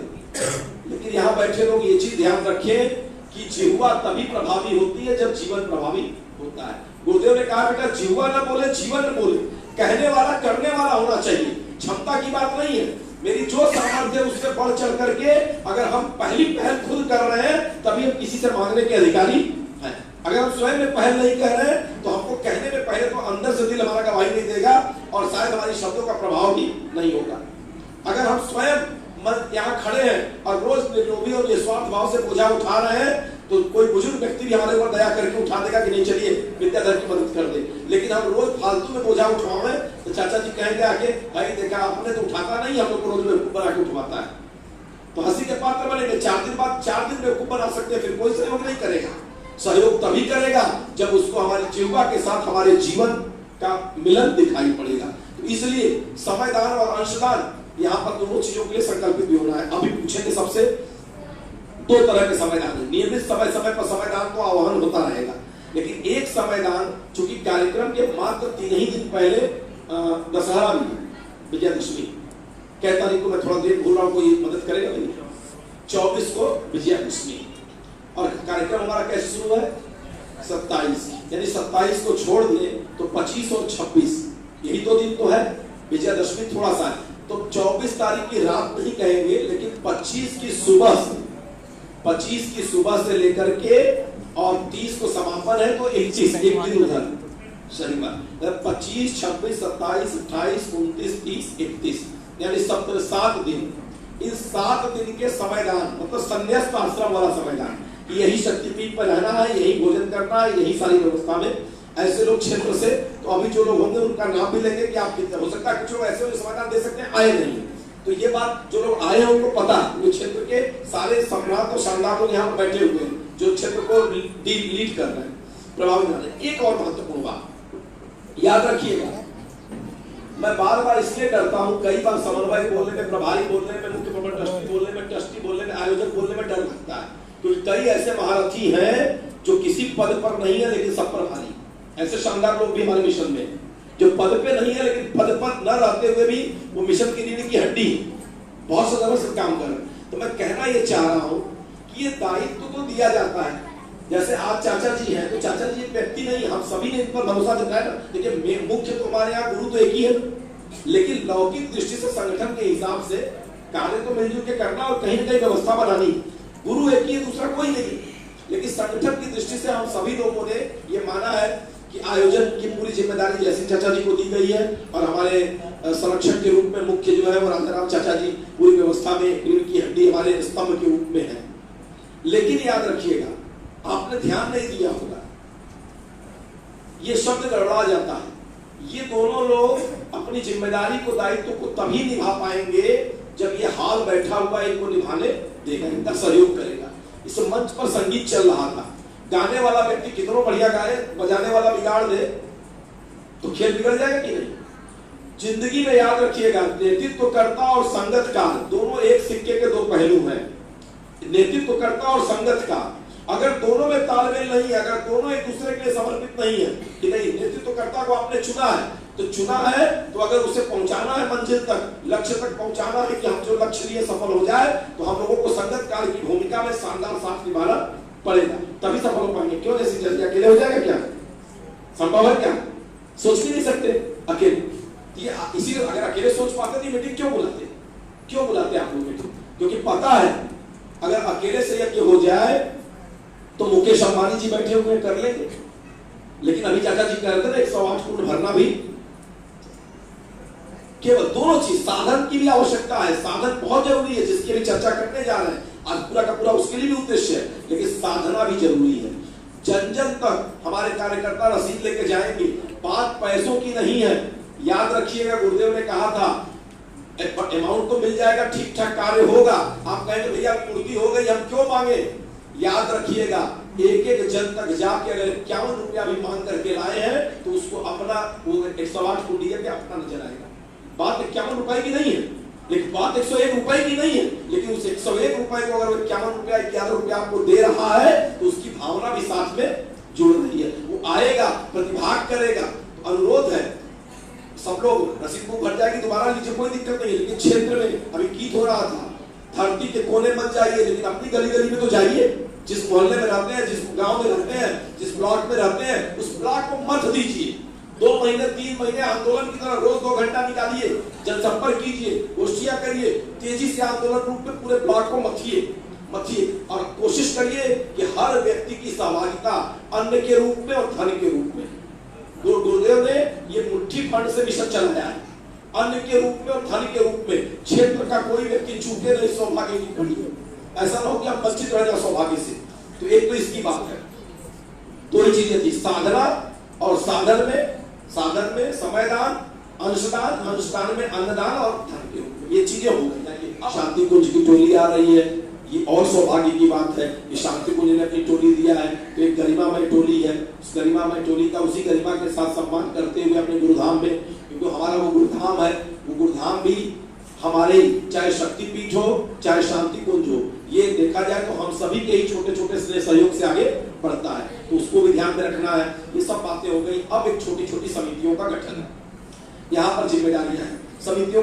लेकिन यहां बैठे लोग ये चीज ध्यान रखें कि जिह्वा तभी प्रभावी होती है जब जीवन प्रभावी होता है। गुरुदेव ने कहा बेटा जिह्वा न बोले, जीवन न बोले, कहने वाला करने वाला होना चाहिए। क्षमता की बात नहीं है, मेरी जो सामर्थ्य है उससे बढ़ चढ़ करके अगर हम पहली पहल खुद कर रहे हैं तभी हम किसी से मांगने के अधिकारी हैं। अगर हम स्वयं में पहल नहीं कर रहे हैं तो हमको कहने में पहले तो अंदर से दिल हमारा गवाही नहीं देगा और शायद हमारी शब्दों का प्रभाव भी नहीं होगा। अगर हम स्वयं यहाँ खड़े हैं और रोज निर्लोभी और निस्वार्थ भाव से बोझा उठा रहे हैं तो कोई बुजुर्ग व्यक्ति भी हमारे ऊपर दया करके उठा देगा कि नहीं चलिए विद्याधर की मदद कर दे। लेकिन हम रोज फालतू में बोझा उठावे तो चाचा जी कहेंगे आके, भाई देखा आपने तो उठाता नहीं, हम लोग को रोज बेवकूफ बना के उठवाता है। तो हंसी के पात्र बनेंगे। 4 दिन बाद 4 दिन बेवकूफ बना सकते हैं, फिर कोई सहयोग नहीं करेगा। सहयोग तभी करेगा जब उसको हमारी जिह्वा के साथ हमारे जीवन का मिलन दिखाई पड़ेगा। तो इसलिए समयदान और अंशदान यहाँ पर दोनों चीजों के लिए संकल्पित भी होना है। अभी पूछेंगे सबसे 2 तरह के समयदान है। नियमित समय समय पर समयदान तो आह्वान होता रहेगा, लेकिन एक समयदान चूंकि कार्यक्रम के मात्र 3 ही दिन पहले दशहरा भी, विजयादशमी क्या तारीख को, मैं थोड़ा देर भूल रहा हूँ, कोई मदद करेगा नहीं? 24 को विजयादशमी और कार्यक्रम हमारा कैसे शुरू है? 27, यानी 27 को छोड़ दिए तो 25 और 26 यही 2 दिन तो है। विजयादशमी थोड़ा सा है तो 24 तारीख की रात नहीं कहेंगे, लेकिन 25 की सुबह से लेकर के और 30 को समापन है तो 21 एक दिन उधर शनिवार, 25, 26, 27, 28, 29, 30, 31 यानी 7 दिन। इन 7 दिन के समयदान मतलब संन्यास्त आश्रम वाला समयदान, यही शक्तिपीठ पर रहना है, यही भोजन करना है, यही सारी व्यवस्था में। ऐसे लोग क्षेत्र से, तो अभी जो लोग होंगे उनका नाम भी लेंगे कि आप कितने, हो सकता है कुछ लोग ऐसे जो समाधान दे सकते हैं आए नहीं, तो ये बात जो लोग आए हैं उनको पता, वो क्षेत्र के सारे सम्राट और शानदार लोग यहाँ पर बैठे हुए हैं जो क्षेत्र को लीड कर रहे हैं, प्रभावित कर रहे हैं। एक और महत्वपूर्ण बात याद रखिएगा, मैं बार बार इसलिए डरता हूँ, कई बार समन्वय बोलने में, प्रभारी बोलने में, मुख्य प्रबंधक ट्रस्टी बोलने में, ट्रस्टी बोलने में, आयोजक बोलने में डर लगता है, क्योंकि कई ऐसे महारथी हैं जो किसी पद पर नहीं है लेकिन सब पर भारी। ऐसे शानदार लोग भी हमारे मिशन में जो पद पे नहीं है लेकिन पद पर न रहते हुए भी वो मिशन की रीढ़ की हड्डी बहुत सा जबरदस्त काम कर रहे हैं। तो मैं कहना ये चाह रहा हूँ कि ये दायित्व तो दिया जाता है, जैसे आज चाचा जी हैं तो चाचा जी एक व्यक्ति नहीं, हम सभी ने इन पर भरोसा जताया ना, लेकिन मुख्य तो हमारे यहाँ गुरु तो एक ही है, लेकिन लौकिक दृष्टि से संगठन के हिसाब से कार्य तो मिलजुल के करना और कहीं न कहीं व्यवस्था बनानी। गुरु एक ही है, दूसरा कोई नहीं, लेकिन संगठन की दृष्टि से हम सभी लोगों ने ये माना है कि आयोजन की पूरी जिम्मेदारी जैसे चाचा जी को दी गई है और हमारे संरक्षक के रूप में मुख्य जो है वो राजाराम चाचा जी पूरी व्यवस्था में रीढ़ की हड्डी हमारे स्तंभ के रूप में है। लेकिन याद रखिएगा, आपने ध्यान नहीं दिया होगा, ये शब्द गड़बड़ा जाता है। ये दोनों लोग अपनी जिम्मेदारी को, दायित्व को तभी निभा पाएंगे जब ये हाल बैठा हुआ इनको निभाने देगा, इनका सहयोग करेगा। इस मंच पर संगीत चल रहा था, गाने वाला व्यक्ति कितना बढ़िया गाए, बजाने वाला बिगाड़ दे तो खेल बिगड़ जाएगा कि नहीं। जिंदगी में याद रखिएगा, नेतृत्व करता और संगतकार दोनों एक सिक्के पहलू हैं, नेतृत्वकर्ता और संगत का। अगर दोनों में तालमेल नहीं है, अगर दोनों एक दूसरे के लिए समर्पित नहीं है कि नहीं नेतृत्वकर्ता को आपने चुना है तो अगर उसे पहुंचाना है मंजिल तक, लक्ष्य तक पहुंचाना है कि हम जो लक्ष्य लिए सफल हो जाए, तो हम लोगों को संगतकार की भूमिका में शानदार साथ निभाना पड़ेगा, तभी सफल हो पाएंगे। क्यों जैसे जल्दी अकेले हो जाएगा क्या? संभव है क्या? सोच भी नहीं सकते अकेले। ये इसी अगर अकेले सोच पाते तो मीटिंग क्यों बुलाते आप लोग मीटिंग? क्योंकि पता है अगर अकेले से यज्ञ हो जाए तो मुकेश अंबानी जी बैठे हुए कर लेंगे, लेकिन अभी चाचा जी कह रहे थे ना 108 कुंड भरना भी केवल दोनों चीज, साधन की भी आवश्यकता है, साधन बहुत जरूरी है जिसकी भी चर्चा करने जा रहे हैं आज, पूरा का पूरा उसके लिए भी उद्देश्य है, लेकिन साधना भी जरूरी है। जन जन तक हमारे कार्यकर्ता रसीद लेके जाएंगे, बात पैसों की नहीं है। याद रखिएगा गुरुदेव ने कहा था अमाउंट तो मिल जाएगा, ठीक ठाक कार्य होगा। आप कहेंगे भैया पूर्ति हो गई हम क्यों मांगे? याद रखिएगा एक एक जन तक जाके अगर 51 रुपया भी मांग करके लाए हैं तो उसको अपना वो 108 कुंडिया पे अपना नजर आएगा। बात 51 रुपए की नहीं है, लेकिन बात 101 रुपए की नहीं है, लेकिन उस 101 रुपए को अगर 51 रुपया 11 रुपया आपको दे रहा है तो उसकी भावना भी साथ में जुड़ रही है। वो आएगा, प्रतिभाग करेगा। तो अनुरोध है सब लोग, रसीद बुक भर जाएगी दोबारा लीजिए, कोई दिक्कत नहीं है, लेकिन क्षेत्र में अभी गीत हो रहा था, धरती के कोने मत जाइए, लेकिन अपनी गली गली में तो जाइए। जिस मोहल्ले में रहते हैं, जिस गांव में रहते हैं, जिस ब्लॉक में रहते हैं, उस ब्लॉक को मत दीजिए। 2 महीने 3 महीने आंदोलन की तरह रोज 2 घंटा निकालिए, जनसंपर्क कीजिए, गोष्ठियां करिए, तेजी से आंदोलन रूप में पूरे ब्लॉक को मथिए और कोशिश करिए कि हर व्यक्ति की सहभागिता अन्न के रूप में और धन के रूप में। गुरुदेव ने ये मुट्ठी फंड से मिशन चलाया है, अन्न के रूप में और धन के रूप में। क्षेत्र का कोई व्यक्ति चूके नहीं, सौभाग्य की घड़ी है, ऐसा ना हो कि हम वंचित रह जाए सौभाग्य से। तो एक तो इसकी बात है, 2 चीजें थी, साधना और साधन में समयदान, अंशदान में अन्नदान और धन के रूप में, ये चीजें हो गई। शांति कुंज की टोली आ रही है, ये और सौभाग्य की बात है कि शांति कुंज ने अपनी टोली दिया है, तो एक गरिमामय टोली है। उस गरिमामय टोली का उसी गरिमा के साथ सम्मान करते हुए अपने गुरुधाम में, क्योंकि हमारा वो गुरुधाम है, वो गुरुधाम भी हमारे, चाहे शक्तिपीठ हो चाहे शांति कुंज हो, ये देखा जाए तो हम सभी के ही छोटे छोटे सहयोग से आगे बढ़ता है, तो उसको भी ध्यान में रखना है। ये सब बातें हो गई। अब एक छोटी छोटी समितियों का गठन है, यहाँ पर जिम्मेदारियां हैं समितियों का।